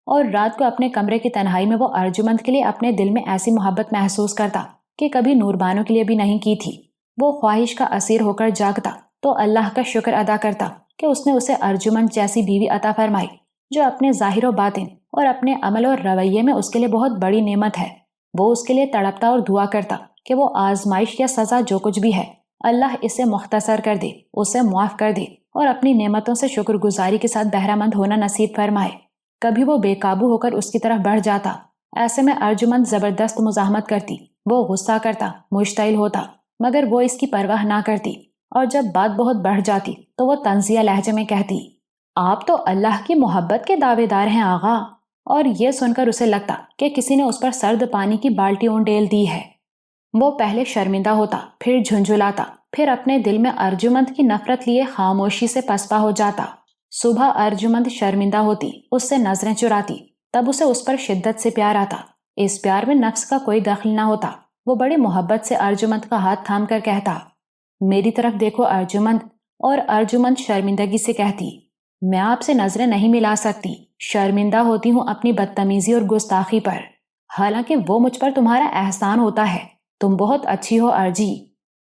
اور رات کو اپنے کمرے کی تنہائی میں وہ ارجمند کے لیے اپنے دل میں ایسی محبت محسوس کرتا کہ کبھی نوربانوں کے لیے بھی نہیں کی تھی۔ وہ خواہش کا اسیر ہو کر جاگتا تو اللہ کا شکر ادا کرتا کہ اس نے اسے ارجمند جیسی بیوی عطا فرمائی، جو اپنے ظاہر و باطن اور اپنے عمل اور رویے میں اس کے لیے بہت بڑی نعمت ہے۔ وہ اس کے لیے تڑپتا اور دعا کرتا کہ وہ آزمائش یا سزا جو کچھ بھی ہے، اللہ اسے مختصر کر دے، اسے معاف کر دے، اور اپنی نعمتوں سے شکر گزاری کے ساتھ بہرہ مند ہونا نصیب فرمائے۔ کبھی وہ بے قابو ہو کر اس کی طرف بڑھ جاتا، ایسے میں ارجمند زبردست مزاحمت کرتی، وہ غصہ کرتا، مشتعل ہوتا، مگر وہ اس کی پرواہ نہ کرتی، اور جب بات بہت بڑھ جاتی تو وہ طنزیہ لہجے میں کہتی، آپ تو اللہ کی محبت کے دعوے دار ہیں آغا۔ اور یہ سن کر اسے لگتا کہ کسی نے اس پر سرد پانی کی بالٹی اونڈیل دی ہے۔ وہ پہلے شرمندہ ہوتا، پھر جھنجھلاتا، پھر اپنے دل میں ارجمند کی نفرت لیے خاموشی سے پسپا ہو جاتا۔ صبح ارجمند شرمندہ ہوتی، اس سے نظریں چراتی، تب اسے اس پر شدت سے پیار آتا۔ اس پیار میں نفس کا کوئی دخل نہ ہوتا۔ وہ بڑی محبت سے ارجمند کا ہاتھ تھام کر کہتا، میری طرف دیکھو ارجمند، اور ارجمند شرمندگی سے کہتی، میں آپ سے نظریں نہیں ملا سکتی، شرمندہ ہوتی ہوں اپنی بدتمیزی اور گستاخی پر، حالانکہ وہ مجھ پر تمہارا احسان ہوتا ہے، تم بہت اچھی ہو ارجی،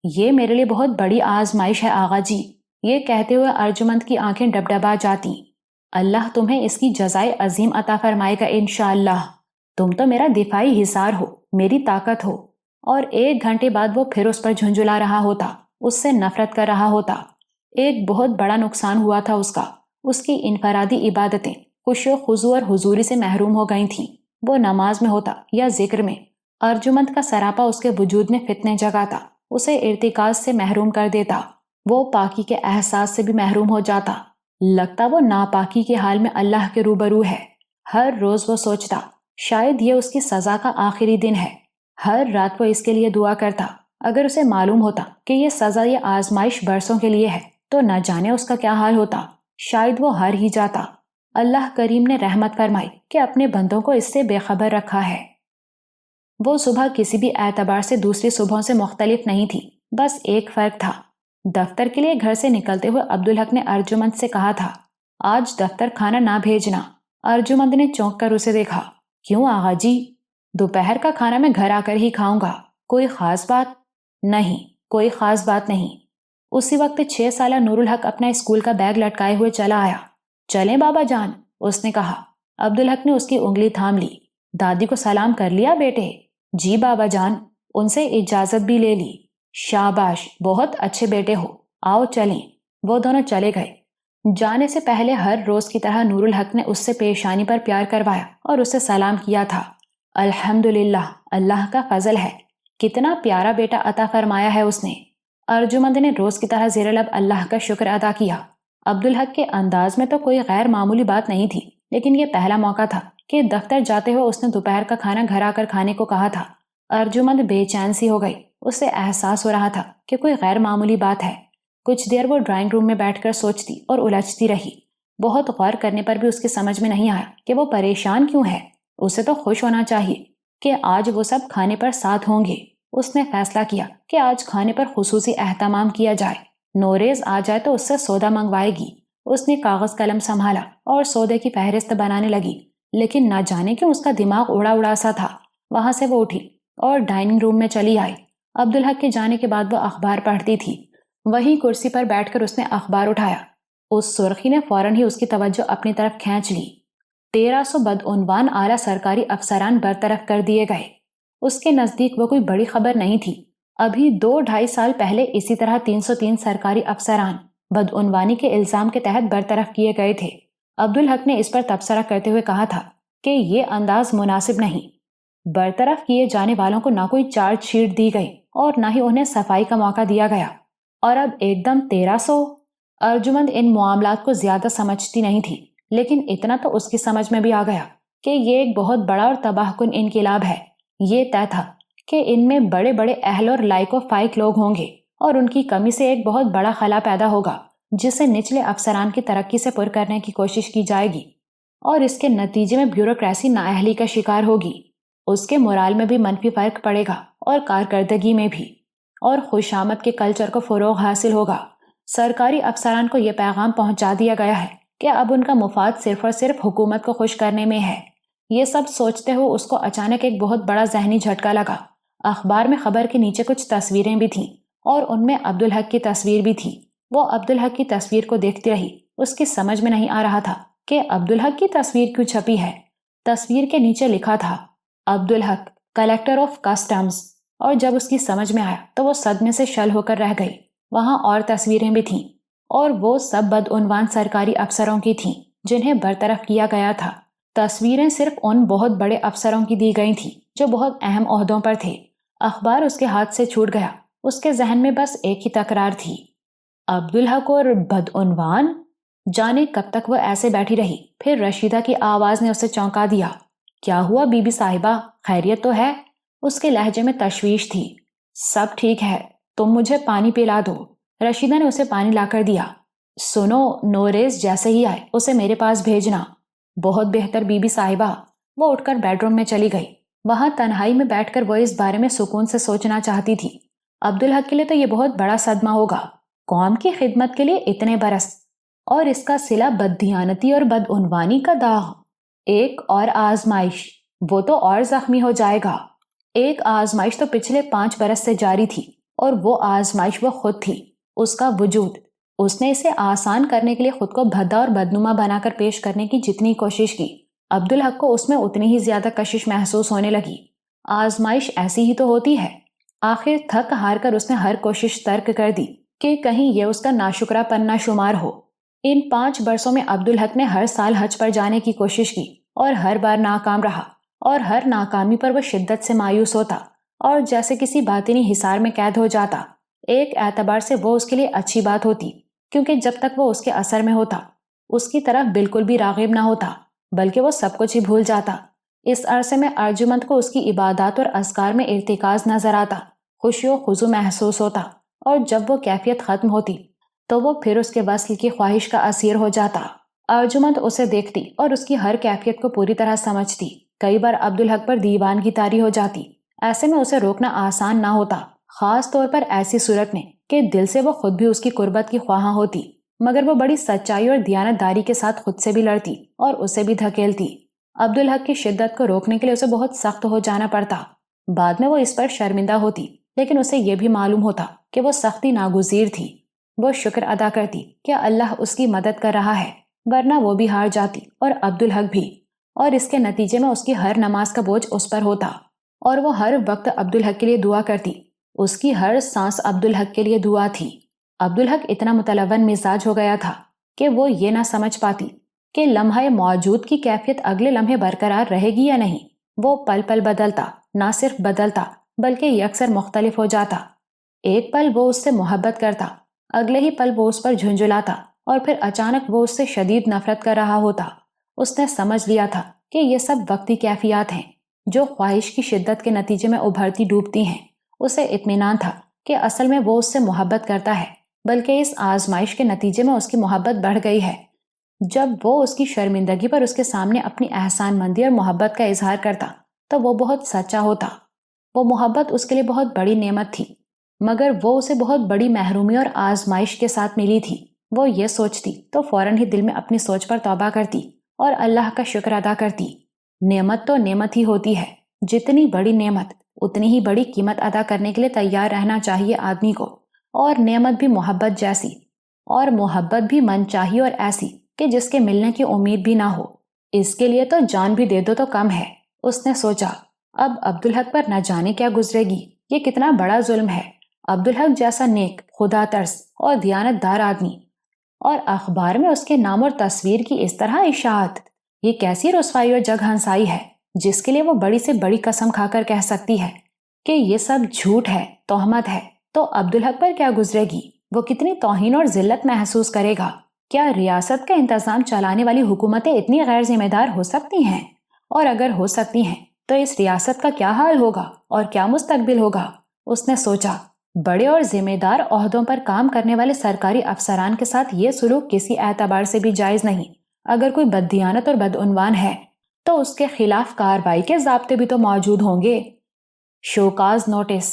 یہ میرے لیے بہت بڑی آزمائش ہے آغا جی۔ یہ کہتے ہوئے ارجمند کی آنکھیں ڈبڈبا جاتی۔ اللہ تمہیں اس کی جزائے عظیم عطا فرمائے گا انشاءاللہ، تم تو میرا دفاعی حصار ہو، میری طاقت ہو۔ اور 1 گھنٹے بعد وہ پھر اس پر جھنجھلا رہا ہوتا، اس سے نفرت کر رہا ہوتا۔ ایک بہت بڑا نقصان ہوا تھا اس کا، اس کی انفرادی عبادتیں خشوع و خضوع اور حضوری سے محروم ہو گئی تھیں۔ وہ نماز میں ہوتا یا ذکر میں، ارجمند کا سراپا اس کے وجود میں فتنے جگاتا، اسے ارتکاز سے محروم کر دیتا۔ وہ پاکی کے احساس سے بھی محروم ہو جاتا۔ لگتا وہ ناپاکی کے حال میں اللہ کے روبرو ہے۔ ہر روز وہ سوچتا شاید یہ اس کی سزا کا آخری دن ہے۔ ہر رات وہ اس کے لیے دعا کرتا۔ اگر اسے معلوم ہوتا کہ یہ سزا، یہ آزمائش برسوں کے لیے ہے تو نہ جانے اس کا کیا حال ہوتا۔ شاید وہ ہار ہی جاتا۔ اللہ کریم نے رحمت فرمائی کہ اپنے بندوں کو اس سے بے خبر رکھا ہے۔ وہ صبح کسی بھی اعتبار سے دوسری صبحوں سے مختلف نہیں تھی، بس ایک فرق تھا۔ دفتر کے لیے گھر سے نکلتے ہوئے عبدالحق نے ارجمند سے کہا تھا، آج دفتر کھانا نہ بھیجنا۔ ارجمند نے چونک کر اسے دیکھا۔ کیوں آغا جی؟ دوپہر کا کھانا میں گھر آ کر ہی کھاؤں گا۔ کوئی خاص بات؟ نہیں، کوئی خاص بات نہیں۔ اسی وقت 6 سالہ نور الحق اپنا اسکول کا بیگ لٹکائے ہوئے چلا آیا۔ چلیں بابا جان، اس نے کہا۔ عبدالحق نے اس کی انگلی تھام لی۔ دادی کو سلام کر لیا بیٹے؟ جی بابا جان، ان سے اجازت بھی لے لی۔ شاباش، بہت اچھے بیٹے ہو، آؤ چلیں۔ وہ دونوں چلے گئے۔ جانے سے پہلے ہر روز کی طرح نور الحق نے اس سے پیشانی پر پیار کروایا اور اسے سلام کیا تھا۔ الحمدللہ، اللہ کا فضل ہے، کتنا پیارا بیٹا عطا فرمایا ہے اس نے۔ ارجمند نے روز کی طرح زیر لب اللہ کا شکر ادا کیا۔ عبدالحق کے انداز میں تو کوئی غیر معمولی بات نہیں تھی، لیکن یہ پہلا موقع تھا کہ دفتر جاتے ہوئے اس نے دوپہر کا کھانا گھر آ کر کھانے کو کہا تھا۔ ارجمند بے چین سی ہو گئی۔ اسے احساس ہو رہا تھا کہ کوئی غیر معمولی بات ہے۔ کچھ دیر وہ ڈرائنگ روم میں بیٹھ کر سوچتی اور الجھتی رہی۔ بہت غور کرنے پر بھی اس کی سمجھ میں نہیں آیا کہ وہ پریشان کیوں ہے۔ اسے تو خوش ہونا چاہیے کہ آج وہ سب کھانے پر ساتھ ہوں گے۔ اس نے فیصلہ کیا کہ آج کھانے پر خصوصی اہتمام کیا جائے۔ نوریز آ جائے تو اس سے سودا منگوائے گی۔ اس نے کاغذ قلم سنبھالا اور سودے کی فہرست بنانے لگی، لیکن نہ جانے کیوں اس کا دماغ اڑا سا تھا۔ وہاں سے وہ اٹھی اور ڈائننگ روم میں چلی آئی۔ عبدالحق کے جانے کے بعد وہ اخبار پڑھتی تھی۔ وہیں کرسی پر بیٹھ کر اس نے اخبار اٹھایا۔ اس سرخی نے فوراً ہی اس کی توجہ اپنی طرف کھینچ لی۔ 1300 بدعنوان اعلیٰ سرکاری افسران برطرف کر دیے گئے۔ اس کے نزدیک وہ کوئی بڑی خبر نہیں تھی۔ ابھی 2-2.5 سال پہلے اسی طرح 303 سرکاری افسران بدعنوانی کے الزام کے تحت برطرف کیے گئے تھے۔ عبدالحق نے اس پر تبصرہ کرتے ہوئے کہا تھا کہ یہ انداز مناسب نہیں۔ برطرف کیے جانے والوں کو نہ کوئی چارج شیٹ دی گئی اور نہ ہی انہیں صفائی کا موقع دیا گیا، اور اب ایک دم 1300۔ ارجمند ان معاملات کو زیادہ سمجھتی نہیں تھی، لیکن اتنا تو اس کی سمجھ میں بھی آ گیا کہ یہ ایک بہت بڑا اور تباہ کن انقلاب ہے۔ یہ طے تھا کہ ان میں بڑے بڑے اہل اور لائق و فائق لوگ ہوں گے، اور ان کی کمی سے ایک بہت بڑا خلا پیدا ہوگا جسے نچلے افسران کی ترقی سے پر کرنے کی کوشش کی جائے گی، اور اس کے نتیجے میں بیوروکریسی نااہلی کا شکار ہوگی۔ اس کے مورال میں بھی منفی فرق پڑے گا اور کارکردگی میں بھی، اور خوشامد کے کلچر کو فروغ حاصل ہوگا۔ سرکاری افسران کو یہ پیغام پہنچا دیا گیا ہے کہ اب ان کا مفاد صرف اور صرف حکومت کو خوش کرنے میں ہے۔ یہ سب سوچتے ہوئے اس کو اچانک ایک بہت بڑا ذہنی جھٹکا لگا۔ اخبار میں خبر کے نیچے کچھ تصویریں بھی تھیں اور ان میں عبدالحق کی تصویر بھی تھی۔ وہ عبدالحق کی تصویر کو دیکھتی رہی۔ اس کی سمجھ میں نہیں آ رہا تھا کہ عبدالحق کی تصویر کیوں چھپی ہے۔ تصویر کے نیچے لکھا تھا عبدالحق کلیکٹر آف کسٹمز، اور جب اس کی سمجھ میں آیا تو وہ صدمے سے شل ہو کر رہ گئی۔ وہاں اور تصویریں بھی تھیں، اور وہ سب بدعنوان سرکاری افسروں کی تھیں جنہیں برطرف کیا گیا تھا۔ تصویریں صرف ان بہت بڑے افسروں کی دی گئی تھیں جو بہت اہم عہدوں پر تھے۔ اخبار اس کے ہاتھ سے چھوٹ گیا۔ اس کے ذہن میں بس ایک ہی تکرار تھی، عبدالحق اور بدعنوان۔ جانے کب تک وہ ایسے بیٹھی رہی، پھر رشیدہ کی آواز نے اسے چونکا دیا۔ کیا ہوا بی بی صاحبہ، خیریت تو ہے؟ اس کے لہجے میں تشویش تھی۔ سب ٹھیک ہے، تم مجھے پانی پلا دو۔ رشیدہ نے اسے پانی لا کر دیا۔ سنو، نوریز جیسے ہی آئے اسے میرے پاس بھیجنا۔ بہت بہتر بی بی صاحبہ۔ وہ اٹھ کر بیڈ روم میں چلی گئی۔ وہاں تنہائی میں بیٹھ کر وہ اس بارے میں سکون سے سوچنا چاہتی تھی۔ عبدالحق کے لیے تو یہ بہت بڑا صدمہ ہوگا، قوم کی خدمت کے لیے اتنے برس، اور اس کا صلہ بددیانتی اور بدعنوانی کا داغ۔ ایک اور آزمائش، وہ تو اور زخمی ہو جائے گا۔ ایک آزمائش تو پچھلے 5 برس سے جاری تھی، اور وہ آزمائش وہ خود تھی، اس کا وجود۔ اس نے اسے آسان کرنے کے لیے خود کو بھدا اور بدنما بنا کر پیش کرنے کی جتنی کوشش کی، عبدالحق کو اس میں اتنی ہی زیادہ کشش محسوس ہونے لگی۔ آزمائش ایسی ہی تو ہوتی ہے۔ آخر تھک ہار کر اس نے ہر کوشش ترک کر دی کہ کہیں یہ اس کا ناشکرہ پن نہ شمار ہو۔ ان 5 برسوں میں عبدالحق نے ہر سال حج پر جانے کی کوشش کی اور ہر بار ناکام رہا، اور ہر ناکامی پر وہ شدت سے مایوس ہوتا اور جیسے کسی باطنی حصار میں قید ہو جاتا۔ ایک اعتبار سے وہ اس کے لیے اچھی بات ہوتی، کیونکہ جب تک وہ اس کے اثر میں ہوتا اس کی طرف بالکل بھی راغب نہ ہوتا، بلکہ وہ سب کچھ ہی بھول جاتا۔ اس عرصے میں ارجمند کو اس کی عبادات اور اذکار میں ارتکاز نظر آتا، خوشی و خضوع محسوس ہوتا، اور جب وہ کیفیت ختم ہوتی تو وہ پھر اس کے وصل کی خواہش کا اسیر ہو جاتا۔ ارجمند اسے دیکھتی اور اس کی ہر کیفیت کو پوری طرح سمجھتی۔ کئی بار عبدالحق پر دیوانگی طاری ہو جاتی، ایسے میں اسے روکنا آسان نہ ہوتا، خاص طور پر ایسی صورت میں کہ دل سے وہ خود بھی اس کی قربت کی خواہاں ہوتی، مگر وہ بڑی سچائی اور دیانت داری کے ساتھ خود سے بھی لڑتی اور اسے بھی دھکیلتی۔ عبدالحق کی شدت کو روکنے کے لیے اسے بہت سخت ہو جانا پڑتا۔ بعد میں وہ اس پر شرمندہ ہوتی، لیکن اسے یہ بھی معلوم ہوتا کہ وہ سختی ناگزیر تھی۔ وہ شکر ادا کرتی کہ اللہ اس کی مدد کر رہا ہے، ورنہ وہ بھی ہار جاتی اور عبدالحق بھی، اور اس کے نتیجے میں اس کی ہر نماز کا بوجھ اس پر ہوتا، اور وہ ہر وقت عبدالحق کے لیے دعا کرتی۔ اس کی ہر سانس عبدالحق کے لیے دعا تھی۔ عبدالحق اتنا متلون مزاج ہو گیا تھا کہ وہ یہ نہ سمجھ پاتی کہ لمحہ موجود کی کیفیت اگلے لمحے برقرار رہے گی یا نہیں۔ وہ پل پل بدلتا، نہ صرف بدلتا بلکہ یکسر مختلف ہو جاتا۔ ایک پل وہ اس سے محبت کرتا، اگلے ہی پل وہ اس پر جھنجھلاتا، اور پھر اچانک وہ اس سے شدید نفرت کر رہا ہوتا۔ اس نے سمجھ لیا تھا کہ یہ سب وقتی کیفیات ہیں جو خواہش کی شدت کے نتیجے میں ابھرتی ڈوبتی ہیں۔ اسے اطمینان تھا کہ اصل میں وہ اس سے محبت کرتا ہے، بلکہ اس آزمائش کے نتیجے میں اس کی محبت بڑھ گئی ہے۔ جب وہ اس کی شرمندگی پر اس کے سامنے اپنی احسان مندی اور محبت کا اظہار کرتا تو وہ بہت سچا ہوتا۔ وہ محبت اس کے لیے بہت بڑی نعمت تھی، مگر وہ اسے بہت بڑی محرومی اور آزمائش کے ساتھ ملی تھی۔ وہ یہ سوچتی تو فوراً ہی دل میں اپنی سوچ پر توبہ کرتی اور اللہ کا شکر ادا کرتی۔ نعمت تو نعمت ہی ہوتی ہے، جتنی بڑی نعمت اتنی ہی بڑی قیمت ادا کرنے کے لیے تیار رہنا چاہیے آدمی کو، اور نعمت بھی محبت جیسی، اور محبت بھی من چاہیے اور ایسی کہ جس کے ملنے کی امید بھی نہ ہو۔ اس کے لیے تو جان بھی دے دو تو کم ہے۔ اس نے سوچا، اب عبدالحق پر نہ جانے کیا گزرے گی، یہ کتنا بڑا ظلم ہے۔ عبدالحق جیسا نیک، خدا ترس اور دیانت دار آدمی، اور اخبار میں اس کے نام اور تصویر کی اس طرح اشاعت، یہ کیسی رسوائی اور جگ ہنسائی ہے جس کے لیے وہ بڑی سے بڑی قسم کھا کر کہہ سکتی ہے کہ یہ سب جھوٹ ہے، تہمت ہے۔ تو عبدالحق پر کیا گزرے گی، وہ کتنی توہین اور ذلت محسوس کرے گا۔ کیا ریاست کا انتظام چلانے والی حکومتیں اتنی غیر ذمہ دار ہو سکتی ہیں؟ اور اگر ہو سکتی ہیں تو اس ریاست کا کیا حال ہوگا اور کیا مستقبل ہوگا؟ اس نے سوچا، بڑے اور ذمہ دار عہدوں پر کام کرنے والے سرکاری افسران کے ساتھ یہ سلوک کسی اعتبار سے بھی جائز نہیں۔ اگر کوئی بددیانت اور بدعنوان ہے تو اس کے خلاف کارروائی کے ضابطے بھی تو موجود ہوں گے۔ شوکاز نوٹس،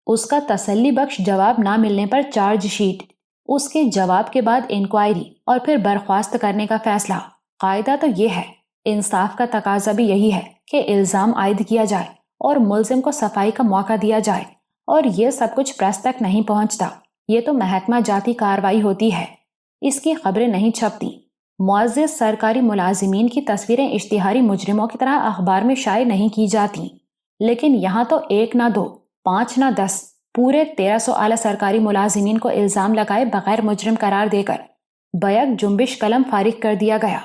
اس کا تسلی بخش جواب نہ ملنے پر چارج شیٹ، اس کے جواب کے بعد انکوائری اور پھر برخاست کرنے کا فیصلہ۔ قاعدہ تو یہ ہے، انصاف کا تقاضا بھی یہی ہے کہ الزام عائد کیا جائے اور ملزم کو صفائی کا موقع دیا جائے، اور یہ سب کچھ پریس تک نہیں پہنچتا۔ یہ تو محکمہ جاتی کارروائی ہوتی ہے، اس کی خبریں نہیں چھپتی۔ معزز سرکاری ملازمین کی تصویریں اشتہاری مجرموں کی طرح اخبار میں شائع نہیں کی جاتی، لیکن یہاں تو 1 نہ 2، 5 نہ 10، پورے 1300 اعلی سرکاری ملازمین کو الزام لگائے بغیر مجرم قرار دے کر بیک جنبش قلم فارغ کر دیا گیا۔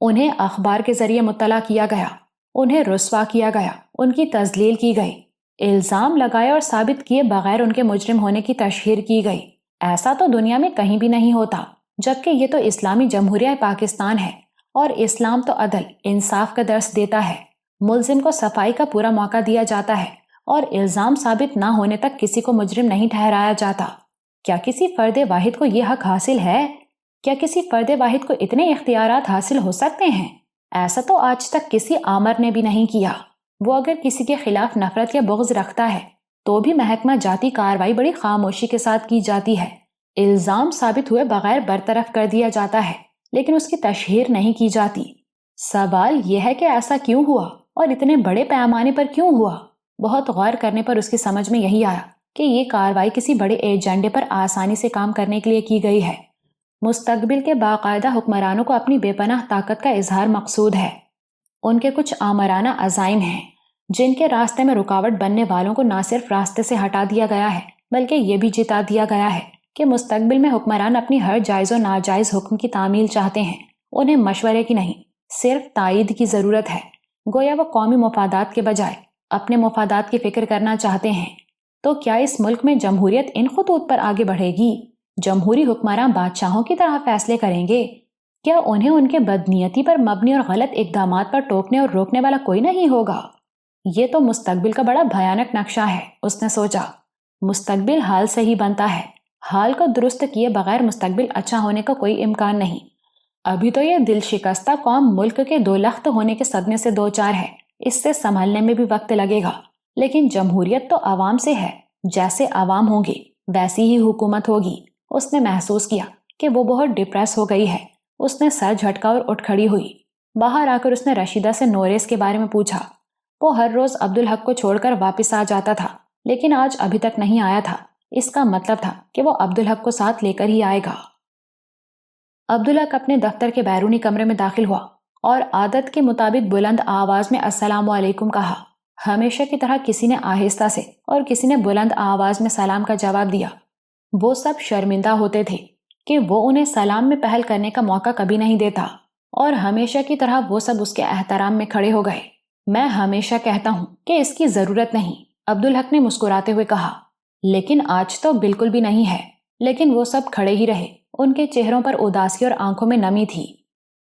انہیں اخبار کے ذریعے مطلع کیا گیا، انہیں رسوا کیا گیا، ان کی تذلیل کی گئی، الزام لگائے اور ثابت کیے بغیر ان کے مجرم ہونے کی تشہیر کی گئی۔ ایسا تو دنیا میں کہیں بھی نہیں ہوتا، جبکہ یہ تو اسلامی جمہوریہ پاکستان ہے، اور اسلام تو عدل انصاف کا درس دیتا ہے۔ ملزم کو صفائی کا پورا موقع دیا جاتا ہے، اور الزام ثابت نہ ہونے تک کسی کو مجرم نہیں ٹھہرایا جاتا۔ کیا کسی فرد واحد کو یہ حق حاصل ہے؟ کیا کسی فرد واحد کو اتنے اختیارات حاصل ہو سکتے ہیں؟ ایسا تو آج تک کسی آمر نے بھی نہیں کیا۔ وہ اگر کسی کے خلاف نفرت یا بغض رکھتا ہے تو بھی محکمہ جاتی کارروائی بڑی خاموشی کے ساتھ کی جاتی ہے، الزام ثابت ہوئے بغیر برطرف کر دیا جاتا ہے، لیکن اس کی تشہیر نہیں کی جاتی۔ سوال یہ ہے کہ ایسا کیوں ہوا، اور اتنے بڑے پیمانے پر کیوں ہوا؟ بہت غور کرنے پر اس کی سمجھ میں یہی آیا کہ یہ کارروائی کسی بڑے ایجنڈے پر آسانی سے کام کرنے کے لیے کی گئی ہے۔ مستقبل کے باقاعدہ حکمرانوں کو اپنی بے پناہ طاقت کا اظہار مقصود ہے۔ ان کے کچھ آمرانہ عزائم ہیں جن کے راستے میں رکاوٹ بننے والوں کو نہ صرف راستے سے ہٹا دیا گیا ہے بلکہ یہ بھی جتا دیا گیا ہے کہ مستقبل میں حکمران اپنی ہر جائز و ناجائز حکم کی تعمیل چاہتے ہیں۔ انہیں مشورے کی نہیں، صرف تائید کی ضرورت ہے۔ گویا وہ قومی مفادات کے بجائے اپنے مفادات کی فکر کرنا چاہتے ہیں۔ تو کیا اس ملک میں جمہوریت ان خطوط پر آگے بڑھے گی؟ جمہوری حکمراں بادشاہوں کی طرح فیصلے کریں گے؟ کیا انہیں ان کے بدنیتی پر مبنی اور غلط اقدامات پر ٹوکنے اور روکنے والا کوئی نہیں ہوگا؟ یہ تو مستقبل کا بڑا بھیانک نقشہ ہے، اس نے سوچا۔ مستقبل حال سے ہی بنتا ہے، حال کو درست کیے بغیر مستقبل اچھا ہونے کا کوئی امکان نہیں۔ ابھی تو یہ دل شکستہ قوم ملک کے دو لخت ہونے کے صدمے سے دو چار ہے، اس سے سنبھلنے میں بھی وقت لگے گا، لیکن جمہوریت تو عوام سے ہے، جیسے عوام ہوں گے ویسی ہی حکومت ہوگی۔ اس نے محسوس کیا کہ وہ بہت ڈپریس ہو گئی ہے۔ اس نے سر جھٹکا اور اٹھ کھڑی ہوئی۔ باہر آ کر اس نے رشیدہ سے نوریس کے بارے میں پوچھا۔ وہ ہر روز عبدالحق کو چھوڑ کر واپس آ جاتا تھا، لیکن آج ابھی تک نہیں آیا تھا۔ اس کا مطلب تھا کہ وہ عبدالحق کو ساتھ لے کر ہی آئے گا۔ عبدالحق اپنے دفتر کے بیرونی کمرے میں داخل ہوا اور عادت کے مطابق بلند آواز میں السلام علیکم کہا۔ ہمیشہ کی طرح کسی نے آہستہ سے اور کسی نے بلند آواز میں سلام کا جواب دیا۔ وہ سب شرمندہ ہوتے تھے کہ وہ انہیں سلام میں پہل کرنے کا موقع کبھی نہیں دیتا، اور ہمیشہ کی طرح وہ سب اس کے احترام میں کھڑے ہو گئے۔ میں ہمیشہ کہتا ہوں کہ اس کی ضرورت نہیں، عبدالحق نے مسکراتے ہوئے کہا، لیکن آج تو بالکل بھی نہیں ہے۔ لیکن وہ سب کھڑے ہی رہے، ان کے چہروں پر اداسی اور آنکھوں میں نمی تھی۔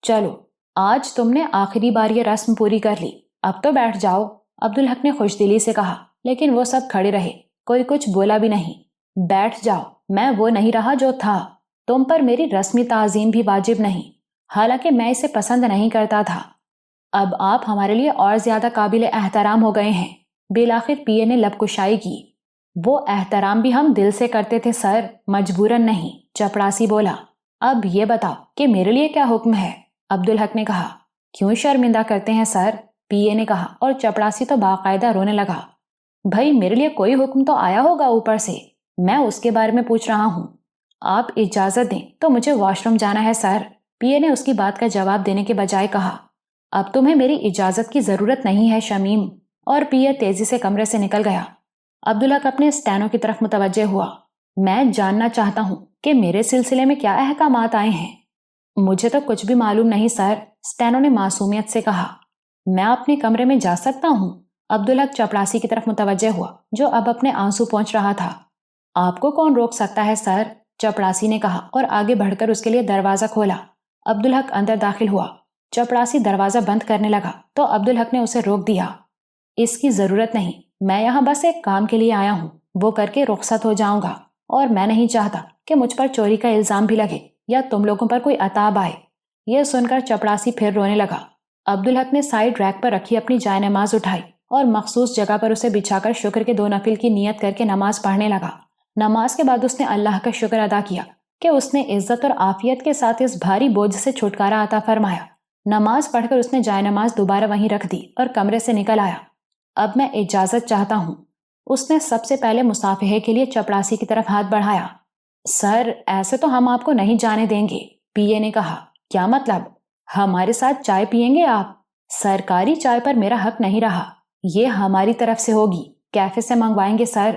چلو، آج تم نے آخری بار یہ رسم پوری کر لی، اب تو بیٹھ جاؤ، عبدالحق نے خوش دلی سے کہا، لیکن وہ سب کھڑے رہے، کوئی کچھ بولا بھی نہیں۔ بیٹھ جاؤ، میں وہ نہیں رہا جو تھا، تم پر میری رسمی تعظیم بھی واجب نہیں، حالانکہ میں اسے پسند نہیں کرتا تھا۔ اب آپ ہمارے لیے اور زیادہ قابل احترام ہو گئے ہیں۔ بالآخر پی اے نے لب کشائی کی۔ وہ احترام بھی ہم دل سے کرتے تھے سر، مجبوراً نہیں، چپڑاسی بولا۔ اب یہ بتاؤ کہ میرے لیے کیا حکم ہے؟ عبدالحق نے کہا۔ کیوں شرمندہ کرتے ہیں سر؟ پی اے نے کہا، اور چپڑاسی تو باقاعدہ رونے لگا۔ بھائی میرے لیے کوئی حکم تو آیا ہوگا اوپر سے، میں اس کے بارے میں پوچھ رہا ہوں۔ آپ اجازت دیں تو مجھے واش روم جانا ہے سر، پی اے نے اس کی بات کا جواب دینے کے بجائے کہا۔ اب تمہیں میری اجازت کی ضرورت نہیں ہے شمیم، اور پی اے تیزی سے کمرے سے نکل گیا۔ عبدالحق اپنے اسٹینو کی طرف متوجہ ہوا۔ میں جاننا چاہتا ہوں کہ میرے سلسلے میں کیا احکامات آئے ہیں؟ مجھے تو کچھ بھی معلوم نہیں سر، اسٹینو نے معصومیت سے کہا۔ میں اپنے کمرے میں جا سکتا ہوں؟ عبدالحق چپڑاسی کی طرف متوجہ ہوا، جو اب اپنے آنسو پہنچ رہا تھا۔ آپ کو کون روک سکتا ہے سر؟ چپڑاسی نے کہا اور آگے بڑھ کر اس کے لیے دروازہ کھولا۔ عبدالحق اندر داخل ہوا۔ چپڑاسی دروازہ بند کرنے لگا تو عبدالحق نے اسے روک دیا۔ اس کی ضرورت نہیں، میں یہاں بس ایک کام کے لیے آیا ہوں، وہ کر کے رخصت ہو جاؤں گا، اور میں نہیں چاہتا کہ مجھ پر چوری کا الزام بھی لگے یا تم لوگوں پر کوئی عتاب آئے۔ یہ سن کر چپڑاسی پھر رونے لگا۔ عبدالحق نے سائیڈ ریک پر رکھی اپنی جائے نماز اٹھائی اور مخصوص جگہ پر اسے بچھا کر شکر کے 2 نفل کی نیت کر کے نماز پڑھنے لگا۔ نماز کے بعد اس نے اللہ کا شکر ادا کیا کہ اس نے عزت اور عافیت کے ساتھ اس بھاری بوجھ سے چھٹکارا عطا فرمایا۔ نماز پڑھ کر اس نے جائے نماز دوبارہ وہیں رکھ دی اور کمرے سے نکل آیا۔ اب میں اجازت چاہتا ہوں۔ اس نے سب سے پہلے مصافحے کے لیے چپڑاسی کی طرف ہاتھ بڑھایا۔ سر، ایسے تو ہم آپ کو نہیں جانے دیں گے، پی اے نے کہا۔ کیا مطلب؟ ہمارے ساتھ چائے پیئیں گے آپ؟ سرکاری چائے پر میرا حق نہیں رہا، یہ ہماری طرف سے ہوگی، کیفے سے منگوائیں گے سر۔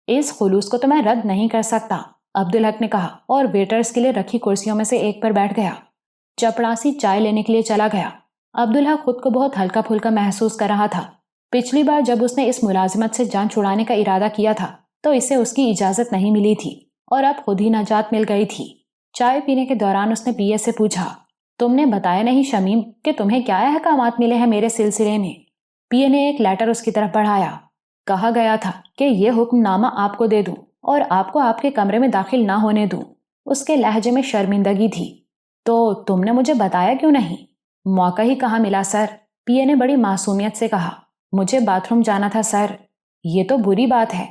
اس خلوص کو تو میں رد نہیں کر سکتا، عبدالحق نے کہا اور ویٹرز کے لیے رکھی کرسیوں میں سے ایک پر بیٹھ گیا۔ چپڑاسی چائے لینے کے لیے چلا گیا۔ عبدالحق خود کو بہت ہلکا پھلکا محسوس کر رہا تھا۔ پچھلی بار جب اس نے اس ملازمت سے جان چھڑانے کا ارادہ کیا تھا تو اسے اس کی اجازت نہیں ملی تھی، اور اب خود ہی نجات مل گئی تھی۔ چائے پینے کے دوران اس نے پی اے سے پوچھا، تم نے بتایا نہیں شمیم کہ تمہیں کیا احکامات ملے ہیں میرے سلسلے میں؟ پی اے نے ایک لیٹر اس کی طرف بڑھایا۔ کہا گیا تھا کہ یہ حکم نامہ آپ کو دے دوں اور آپ کو آپ کے کمرے میں داخل نہ ہونے دوں۔ اس کے لہجے میں شرمندگی تھی۔ تو تم نے مجھے بتایا کیوں نہیں؟ موقع ہی کہاں ملا سر، پی اے نے بڑی معصومیت سے کہا۔ مجھے باتھ روم جانا تھا سر۔ یہ تو بری بات ہے،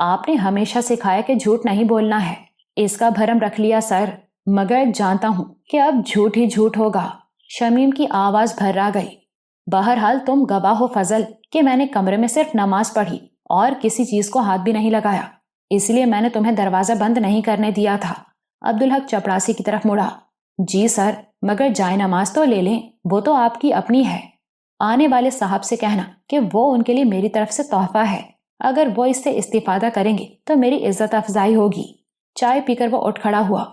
آپ نے ہمیشہ سکھایا کہ جھوٹ نہیں بولنا ہے، اس کا بھرم رکھ لیا سر، مگر جانتا ہوں کہ اب جھوٹ ہی جھوٹ ہوگا۔ شمیم کی آواز بھرا گئی۔ بہرحال تم گواہ ہو فضل کہ میں نے کمرے میں صرف نماز پڑھی اور کسی چیز کو ہاتھ بھی نہیں لگایا، اس لیے میں نے تمہیں دروازہ بند نہیں کرنے دیا تھا۔ عبدالحق چپڑاسی کی طرف مڑا۔ جی سر، مگر جائے نماز تو لے لیں، وہ تو آپ کی اپنی ہے۔ آنے والے صاحب سے کہنا کہ وہ ان کے لیے میری طرف سے تحفہ ہے، اگر وہ اس سے استفادہ کریں گے تو میری عزت افزائی ہوگی۔ چائے پی کر وہ اٹھ کھڑا ہوا۔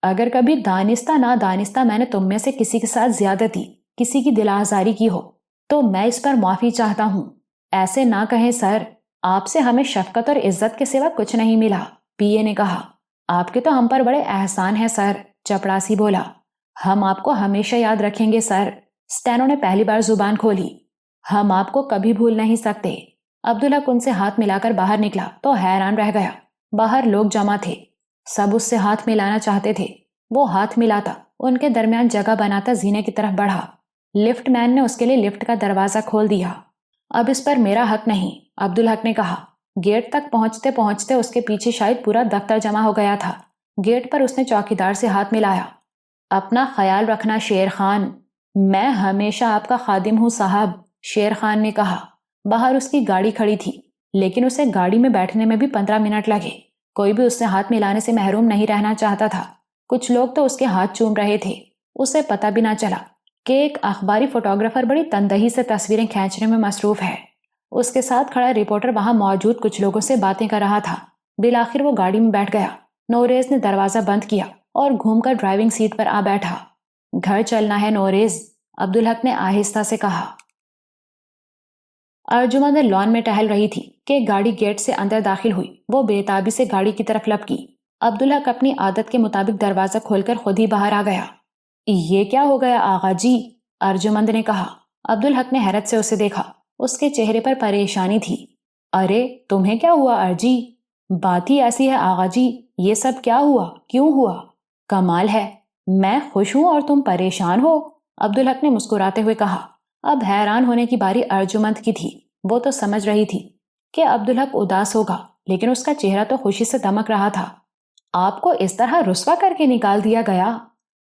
اگر کبھی دانستہ نادانستہ میں نے تم میں سے کسی کے ساتھ زیادتی، کسی کی دل آزاری کی ہو تو میں اس پر معافی چاہتا ہوں۔ ایسے نہ کہیں سر، آپ سے ہمیں شفقت اور عزت کے سوا کچھ نہیں ملا، پی اے نے کہا۔ آپ کے تو ہم پر بڑے احسان ہیں سر، چپڑاسی بولا۔ ہم آپ کو ہمیشہ یاد رکھیں گے سر، اسٹینو نے پہلی بار زبان کھولی۔ ہم آپ کو کبھی بھول نہیں سکتے۔ عبدالحق ان سے ہاتھ ملا کر باہر نکلا تو حیران رہ گیا۔ باہر لوگ جمع تھے، سب اس سے ہاتھ ملانا چاہتے تھے۔ وہ ہاتھ ملاتا، ان کے درمیان جگہ بناتا زینے کی طرف بڑھا۔ لفٹ مین نے اس کے لیے لفٹ کا دروازہ کھول دیا۔ اب اس پر میرا حق نہیں، عبدالحق نے کہا۔ گیٹ تک پہنچتے پہنچتے اس کے پیچھے شاید پورا دفتر جمع ہو گیا تھا۔ گیٹ پر اس نے چوکیدار سے ہاتھ ملایا۔ اپنا خیال رکھنا شیر خان، میں ہمیشہ آپ کا خادم ہوں صاحب، شیر خان نے کہا۔ باہر اس کی گاڑی کھڑی تھی، لیکن اسے گاڑی میں بیٹھنے میں بھی 15 منٹ لگے۔ کوئی بھی اس سے ہاتھ ملانے سے محروم نہیں رہنا چاہتا تھا۔ کچھ لوگ تو اس کے ہاتھ چوم رہے تھے۔ اسے پتہ بھی نہ چلا کہ ایک اخباری فوٹوگرافر بڑی تندہی سے تصویریں کھینچنے میں مصروف ہے۔ اس کے ساتھ کھڑا رپورٹر وہاں موجود کچھ لوگوں سے باتیں کر رہا تھا۔ بالآخر وہ گاڑی میں بیٹھ گیا۔ نوریز نے دروازہ بند کیا اور گھوم کر ڈرائیونگ سیٹ پر آ بیٹھا۔ گھر چلنا ہے نوریز، عبدالحق نے آہستہ سے کہا۔ ارجمند لان میں ٹہل رہی تھی کہ گاڑی گیٹ سے اندر داخل ہوئی۔ وہ بے تابی سے گاڑی کی طرف لپکی۔ عبدالحق اپنی عادت کے مطابق دروازہ کھول کر خود ہی باہر آ گیا۔ یہ کیا ہو گیا آغا جی؟ ارجمند نے کہا۔ عبدالحق نے حیرت سے اسے دیکھا۔ اس کے چہرے پر پریشانی تھی۔ ارے تمہیں کیا ہوا ارجی؟ بات ہی ایسی ہے آغا جی، یہ سب کیا ہوا، کیوں ہوا؟ کمال ہے، میں خوش ہوں اور تم پریشان ہو، عبدالحق نے مسکراتے ہوئے کہا۔ اب حیران ہونے کی باری ارجمند کی تھی۔ وہ تو سمجھ رہی تھی کہ عبدالحق اداس ہوگا، لیکن اس کا چہرہ تو خوشی سے دمک رہا تھا۔ آپ کو اس طرح رسوا کر کے نکال دیا گیا؟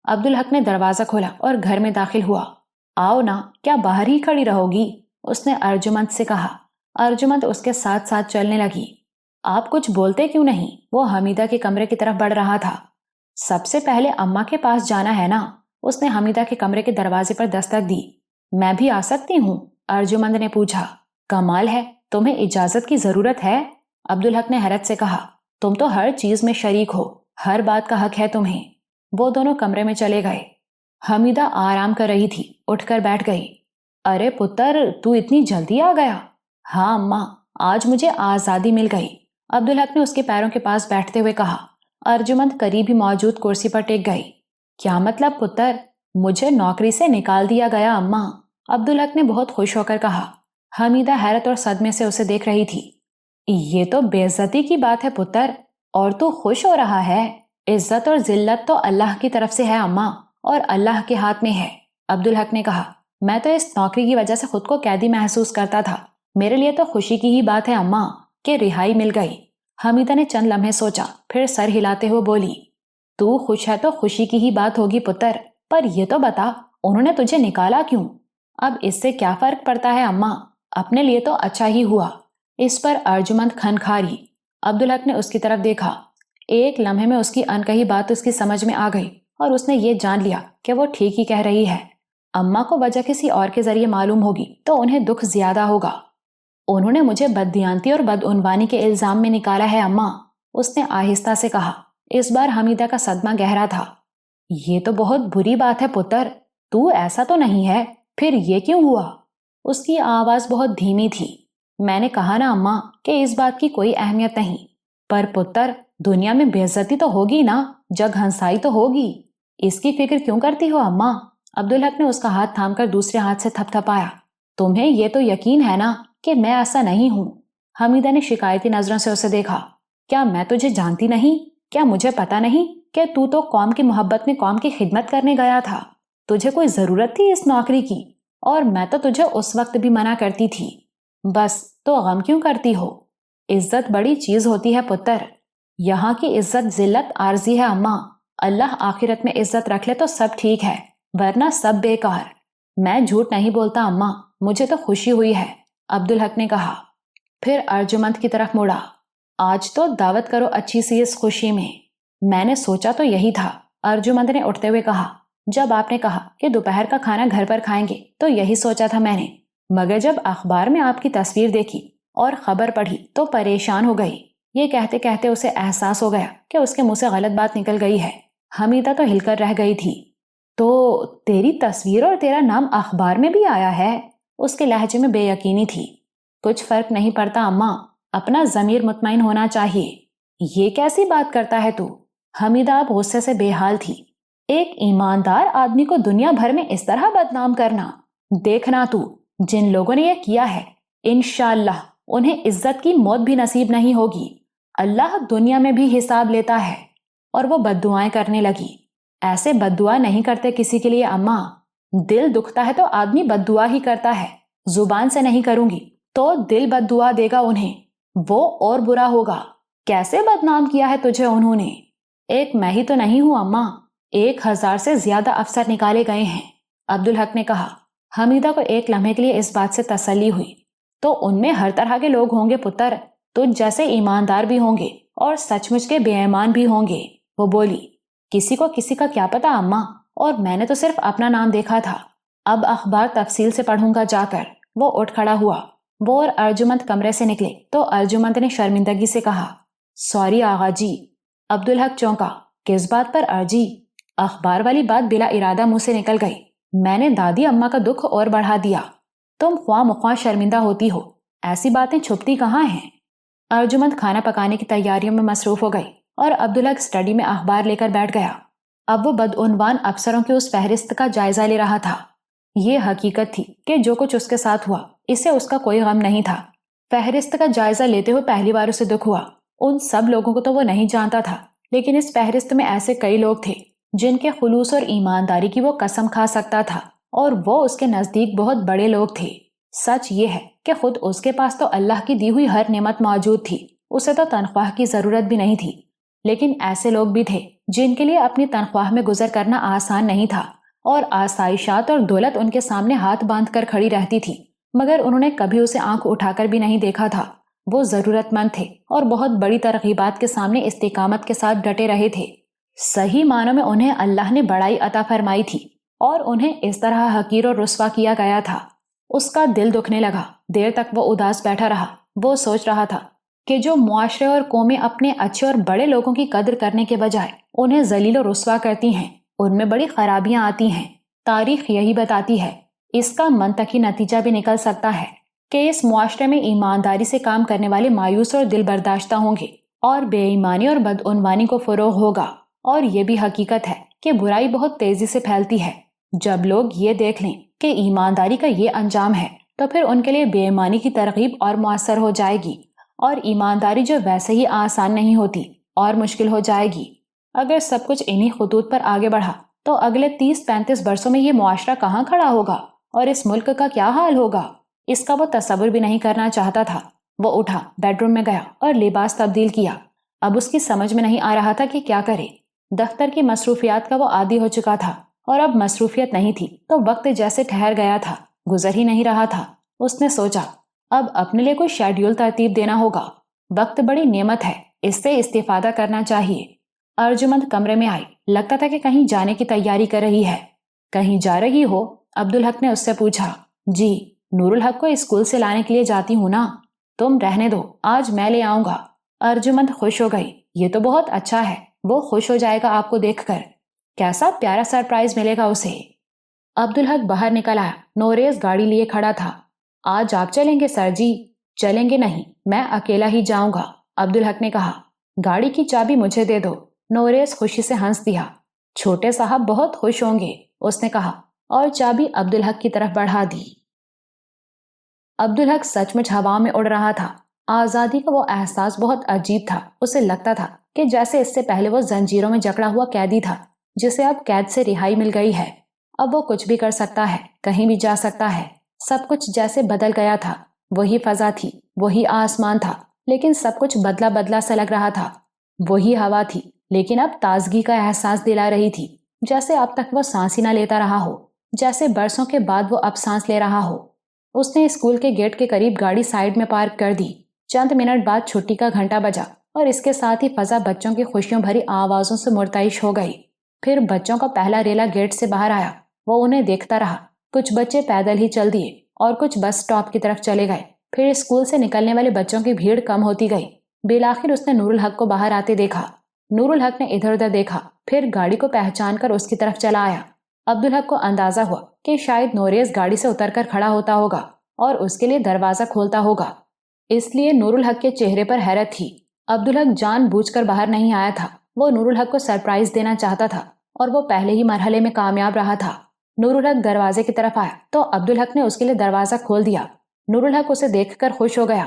عبدالحق نے دروازہ کھولا اور گھر میں داخل ہوا۔ آؤ نا، کیا باہر ہی کھڑی رہو گی؟ اس نے ارجمند سے کہا۔ ارجمند اس کے ساتھ ساتھ چلنے لگی۔ آپ کچھ بولتے کیوں نہیں؟ وہ حمیدہ کے کمرے کی طرف بڑھ رہا تھا۔ سب سے پہلے اماں کے پاس جانا ہے نا؟ اس نے حمیدہ کے کمرے کے دروازے پر دستک دی۔ میں بھی آ سکتی ہوں؟ ارجمند نے پوچھا۔ کمال ہے، تمہیں اجازت کی ضرورت ہے؟ عبدالحق نے حیرت سے کہا۔ تم تو ہر چیز میں شریک ہو، ہر بات کا حق ہے تمہیں۔ وہ دونوں کمرے میں چلے گئے۔ حمیدہ آرام کر رہی تھی، اٹھ کر بیٹھ گئی۔ ارے پتر، تو اتنی جلدی آ گیا؟ ہاں اماں، آج مجھے آزادی مل گئی، عبدالحق نے اس کے پیروں کے پاس بیٹھتے ہوئے کہا۔ ارجمند قریب ہی موجود کرسی پر ٹک گئی۔ کیا مطلب پتر؟ مجھے نوکری سے نکال دیا گیا اماں، عبدالحق نے بہت خوش ہو کر کہا۔ حمیدہ حیرت اور صدمے سے اسے دیکھ رہی تھی۔ یہ تو بے عزتی کی بات ہے پتر، اور تو خوش ہو رہا ہے؟ عزت اور ذلت تو اللہ کی طرف سے ہے اماں، اور اللہ کے ہاتھ میں ہے، عبدالحق نے کہا۔ میں تو اس نوکری کی وجہ سے خود کو قیدی محسوس کرتا تھا۔ میرے لیے تو خوشی کی ہی بات ہے اماں کہ رہائی مل گئی۔ حمیدہ نے چند لمحے سوچا، پھر سر ہلاتے ہوئے بولی۔ تو خوش ہے تو خوشی کی ہی بات ہوگی پتر، پر یہ تو بتا انہوں نے تجھے نکالا کیوں؟ اب اس سے کیا فرق پڑتا ہے اماں، اپنے لیے تو اچھا ہی ہوا۔ اس پر ارجمند کھنکھاری۔ عبدالحق نے اس کی طرف دیکھا۔ ایک لمحے میں اس کی انکہی بات اس کی سمجھ میں آ گئی اور اس نے یہ جان لیا کہ وہ ٹھیک ہی کہہ رہی ہے۔ اماں کو وجہ کسی اور کے ذریعے معلوم ہوگی تو انہیں دکھ زیادہ ہوگا۔ انہوں نے مجھے بددیانتی اور بدعنوانی کے الزام میں نکالا ہے اماں، اس نے آہستہ سے کہا۔ اس بار حمیدہ کا صدمہ گہرا تھا۔ یہ تو بہت بری بات ہے پتر، تو ایسا تو نہیں ہے، پھر یہ کیوں ہوا؟ اس کی آواز بہت دھیمی تھی۔ میں نے کہا نا اماں کہ اس بات کی کوئی اہمیت نہیں، پر پتر دنیا میں بے عزتی تو ہوگی نا، جگ ہنسائی تو ہوگی، اس کی فکر کیوں کرتی ہو اماں؟ عبدالحق نے اس کا ہاتھ تھام کر دوسرے ہاتھ سے تھپ تھپایا۔ تمہیں یہ تو یقین ہے نا کہ میں ایسا نہیں ہوں؟ حمیدہ نے شکایتی نظروں سے اسے دیکھا۔ کیا میں تجھے جانتی نہیں؟ کیا مجھے پتا نہیں کہ تو قوم کی محبت میں قوم کی خدمت کرنے گیا تھا؟ تجھے کوئی ضرورت تھی اس نوکری کی؟ اور میں تو تجھے اس وقت بھی منع کرتی تھی۔ بس تو غم کیوں کرتی ہو؟ عزت بڑی چیز ہوتی ہے پتر، یہاں کی عزت ذلت عارضی ہے اماں، اللہ آخرت میں عزت رکھ لے تو سب ٹھیک ہے، ورنہ سب بیکار۔ میں جھوٹ نہیں بولتا اماں، مجھے تو خوشی ہوئی ہے، عبدالحق نے کہا۔ پھر ارجمند کی طرف مڑا۔ آج تو دعوت کرو اچھی سی اس خوشی میں نے سوچا تو یہی تھا، ارجمند نے اٹھتے ہوئے کہا۔ جب آپ نے کہا کہ دوپہر کا کھانا گھر پر کھائیں گے تو یہی سوچا تھا میں نے، مگر جب اخبار میں آپ کی تصویر دیکھی اور خبر پڑھی تو پریشان ہو گئی۔ یہ کہتے کہتے اسے احساس ہو گیا کہ اس کے منہ سے غلط بات نکل گئی ہے۔ حمیدہ تو ہل کر رہ گئی تھی۔ تو تیری تصویر اور تیرا نام اخبار میں بھی آیا ہے؟ اس کے لہجے میں بے یقینی تھی۔ کچھ فرق نہیں پڑتا اماں، اپنا ضمیر مطمئن ہونا چاہیے۔ یہ کیسی بات کرتا ہے تو؟ حمیدہ اب غصے سے بے حال تھی۔ ایک ایماندار آدمی کو دنیا بھر میں اس طرح بدنام کرنا! دیکھنا تو، جن لوگوں نے یہ کیا ہے انشاءاللہ انہیں عزت کی موت بھی نصیب نہیں ہوگی۔ اللہ دنیا میں بھی حساب لیتا ہے۔ اور وہ بددعائیں کرنے لگی۔ ایسے بددعا نہیں کرتے کسی کے لیے اماں۔ دل دکھتا ہے تو آدمی بددعا ہی کرتا ہے۔ زبان سے نہیں کروں گی تو دل بددعا دے گا انہیں، وہ اور برا ہوگا۔ کیسے بدنام کیا ہے تجھے انہوں نے؟ ایک میں ہی تو نہیں ہوں اماں، 1000 سے زیادہ افسر نکالے گئے ہیں، عبدالحق نے کہا۔ حمیدہ کو ایک لمحے کے لیے اس بات سے تسلی ہوئی۔ تو ان میں ہر طرح کے لوگ ہوں گے پتر، تجھ جیسے ایماندار بھی ہوں گے اور سچ مچ کے بے ایمان بھی ہوں گے۔ وہ بولی، کسی کو کسی کا کیا پتا اماں، اور میں نے تو صرف اپنا نام دیکھا تھا۔ اب اخبار تفصیل سے پڑھوں گا جا کر۔ وہ اٹھ کھڑا ہوا۔ وہ اور ارجمند کمرے سے نکلے تو ارجمند نے شرمندگی سے کہا، سوری آغا جی۔ عبدالحق چونکا، کس بات پر ارجی؟ اخبار والی بات بلا ارادہ منہ سے نکل گئی۔ میں نے دادی اماں کا دکھ اور بڑھا دیا۔ تم خواہ مخواہ شرمندہ ہوتی ہو، ایسی باتیں چھپتی کہاں ہیں؟ ارجمند کھانا پکانے کی تیاریوں میں مصروف ہو گئی اور عبدالحق اسٹڈی میں اخبار لے کر بیٹھ گیا۔ اب وہ بدعنوان افسروں کی اس فہرست کا جائزہ لے رہا تھا۔ یہ حقیقت تھی کہ جو کچھ اس کے ساتھ ہوا اسے اس کا کوئی غم نہیں تھا۔ فہرست کا جائزہ لیتے ہوئے پہلی بار اسے دکھ ہوا۔ ان سب لوگوں کو تو وہ نہیں جانتا تھا، لیکن اس فہرست میں ایسے کئی لوگ تھے جن کے خلوص اور ایمانداری کی وہ قسم کھا سکتا تھا، اور وہ اس کے نزدیک بہت بڑے لوگ تھے۔ سچ یہ ہے کہ خود اس کے پاس تو اللہ کی دی ہوئی ہر نعمت موجود تھی، اسے تو تنخواہ کی ضرورت بھی نہیں تھی، لیکن ایسے لوگ بھی تھے جن کے لیے اپنی تنخواہ میں گزر کرنا آسان نہیں تھا، اور آسائشات اور دولت ان کے سامنے ہاتھ باندھ کر کھڑی رہتی تھی، مگر انہوں نے کبھی اسے آنکھ اٹھا کر بھی نہیں دیکھا تھا۔ وہ ضرورت مند تھے اور بہت بڑی ترغیبات کے سامنے استقامت کے ساتھ ڈٹے رہے تھے۔ صحیح معنوں میں انہیں اللہ نے بڑائی عطا فرمائی تھی، اور انہیں اس طرح حقیر اور رسوا کیا گیا تھا۔ اس کا دل دکھنے لگا۔ دیر تک وہ اداس بیٹھا رہا۔ وہ سوچ رہا تھا کہ جو معاشرے اور قومیں اپنے اچھے اور بڑے لوگوں کی قدر کرنے کے بجائے انہیں ذلیل و رسوا کرتی ہیں، ان میں بڑی خرابیاں آتی ہیں۔ تاریخ یہی بتاتی ہے۔ اس کا منطقی نتیجہ بھی نکل سکتا ہے کہ اس معاشرے میں ایمانداری سے کام کرنے والے مایوس اور دل برداشتہ ہوں گے، اور بے ایمانی اور بدعنوانی کو فروغ ہوگا۔ اور یہ بھی حقیقت ہے کہ برائی بہت تیزی سے پھیلتی ہے۔ جب لوگ یہ دیکھ لیں کہ ایمانداری کا یہ انجام ہے تو پھر ان کے لیے بے ایمانی کی ترغیب اور مؤثر ہو جائے گی، اور ایمانداری جو ویسے ہی آسان نہیں ہوتی اور مشکل ہو جائے گی۔ اگر سب کچھ انہی خطوط پر آگے بڑھا تو اگلے 30-35 برسوں میں یہ معاشرہ کہاں کھڑا ہوگا، اور اس ملک کا کیا حال ہوگا؟ اس کا وہ تصور بھی نہیں کرنا چاہتا تھا۔ وہ اٹھا، بیڈ روم میں گیا اور لباس تبدیل کیا۔ اب اس کی سمجھ میں نہیں آ رہا تھا کہ کیا کرے۔ دفتر کی مصروفیات کا وہ عادی ہو چکا تھا، اور اب مصروفیت نہیں تھی تو وقت جیسے ٹھہر گیا تھا، گزر ہی نہیں رہا تھا۔ اس نے سوچا اب اپنے لیے کوئی شیڈیول ترتیب دینا ہوگا۔ وقت بڑی نعمت ہے، اس سے استفادہ کرنا چاہیے۔ ارجمند کمرے میں آئی، لگتا تھا کہ کہیں جانے کی تیاری کر رہی ہے۔ کہیں جا رہی ہو؟ عبدالحق نے اس سے پوچھا۔ جی، نور الحق کو اسکول سے لانے کے لیے جاتی ہوں نا۔ تم رہنے دو، آج میں لے آؤں گا۔ ارجمند خوش ہو گئی۔ یہ تو بہت اچھا ہے، وہ خوش ہو جائے گا آپ کو دیکھ کر۔ کیسا پیارا سرپرائز ملے گا اسے۔ عبدالحق باہر نکل آیا۔ نوریز گاڑی لیے کھڑا تھا۔ آج آپ چلیں گے سر جی؟ چلیں گے نہیں، میں اکیلا ہی جاؤں گا، عبدالحق نے کہا۔ گاڑی کی چابی مجھے دے دو۔ نوریز خوشی سے ہنس دیا۔ چھوٹے صاحب بہت خوش ہوں گے، اس نے کہا، اور چابی عبدالحق کی طرف بڑھا دی۔ عبدالحق سچ مچ ہوا میں اڑ رہا تھا۔ آزادی کا وہ احساس بہت عجیب تھا۔ اسے لگتا تھا کہ جیسے اس سے پہلے وہ زنجیروں میں جکڑا ہوا قیدی تھا، جسے اب قید سے رہائی مل گئی ہے۔ اب وہ کچھ بھی کر سکتا ہے، کہیں بھی جا سکتا ہے۔ سب کچھ جیسے بدل گیا تھا۔ وہی فضا تھی، وہی آسمان تھا، لیکن سب کچھ بدلا بدلا سا لگ رہا تھا۔ وہی ہوا تھی، لیکن اب تازگی کا احساس دلا رہی تھی، جیسے اب تک وہ سانس ہی نہ لیتا رہا ہو، جیسے برسوں کے بعد وہ اب سانس لے رہا ہو۔ اس نے اسکول کے گیٹ کے قریب گاڑی سائیڈ میں پارک کر دی۔ چند منٹ بعد چھٹی کا گھنٹا بجا، اور اس کے ساتھ ہی فضا بچوں کی خوشیوں بھری آوازوں سے مرتعش ہو گئی۔ پھر بچوں کا پہلا ریلا گیٹ سے باہر آیا۔ وہ انہیں دیکھتا رہا۔ کچھ بچے پیدل ہی چل دیے اور کچھ بس اسٹاپ کی طرف چلے گئے۔ پھر اسکول سے نکلنے والے بچوں کی بھیڑ کم ہوتی گئی۔ بالآخر اس نے نور الحق کو باہر آتے دیکھا۔ نور الحق نے ادھر ادھر دیکھا، پھر گاڑی کو پہچان کر اس کی طرف چلا آیا۔ عبدالحق کو اندازہ ہوا کہ شاید نوریز گاڑی سے اتر کر کھڑا ہوتا ہوگا اور اس کے لیے دروازہ کھولتا ہوگا۔ اس لیے نور الحق کے چہرے پر حیرت تھی۔ عبدالحق جان بوجھ کر باہر نہیں آیا تھا، وہ نور الحق کو سرپرائز دینا چاہتا تھا اور وہ پہلے ہی مرحلے میں کامیاب رہا تھا۔ نور الحق دروازے کی طرف آیا تو عبدالحق نے اس کے لیے دروازہ کھول دیا۔ نور الحق اسے دیکھ کر خوش ہو گیا۔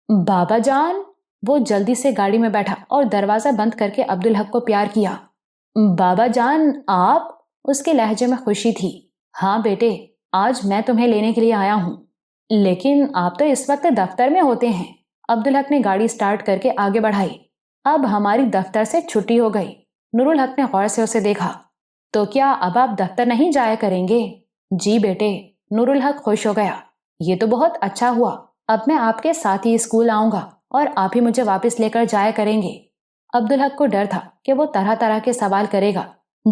بابا جان! وہ جلدی سے گاڑی میں بیٹھا اور دروازہ بند کر کے عبدالحق کو پیار کیا۔ بابا جان آپ؟ اس کے لہجے میں خوشی تھی۔ ہاں بیٹے، آج میں تمہیں لینے کے لیے آیا ہوں۔ لیکن آپ تو اس وقت دفتر میں ہوتے ہیں۔ عبدالحق نے گاڑی سٹارٹ کر کے آگے بڑھائی۔ اب ہماری دفتر سے چھٹی ہو گئی۔ نور الحق نے غور سے اسے دیکھا۔ تو کیا اب آپ دفتر نہیں جایا کریں گے؟ جی بیٹے، نور الحق خوش ہو گیا۔ یہ تو بہت اچھا ہوا، اب میں آپ کے ساتھ ہی اسکول آؤں گا اور آپ ہی مجھے واپس لے کر جایا کریں گے۔ عبدالحق کو ڈر تھا کہ وہ طرح طرح کے سوال کرے گا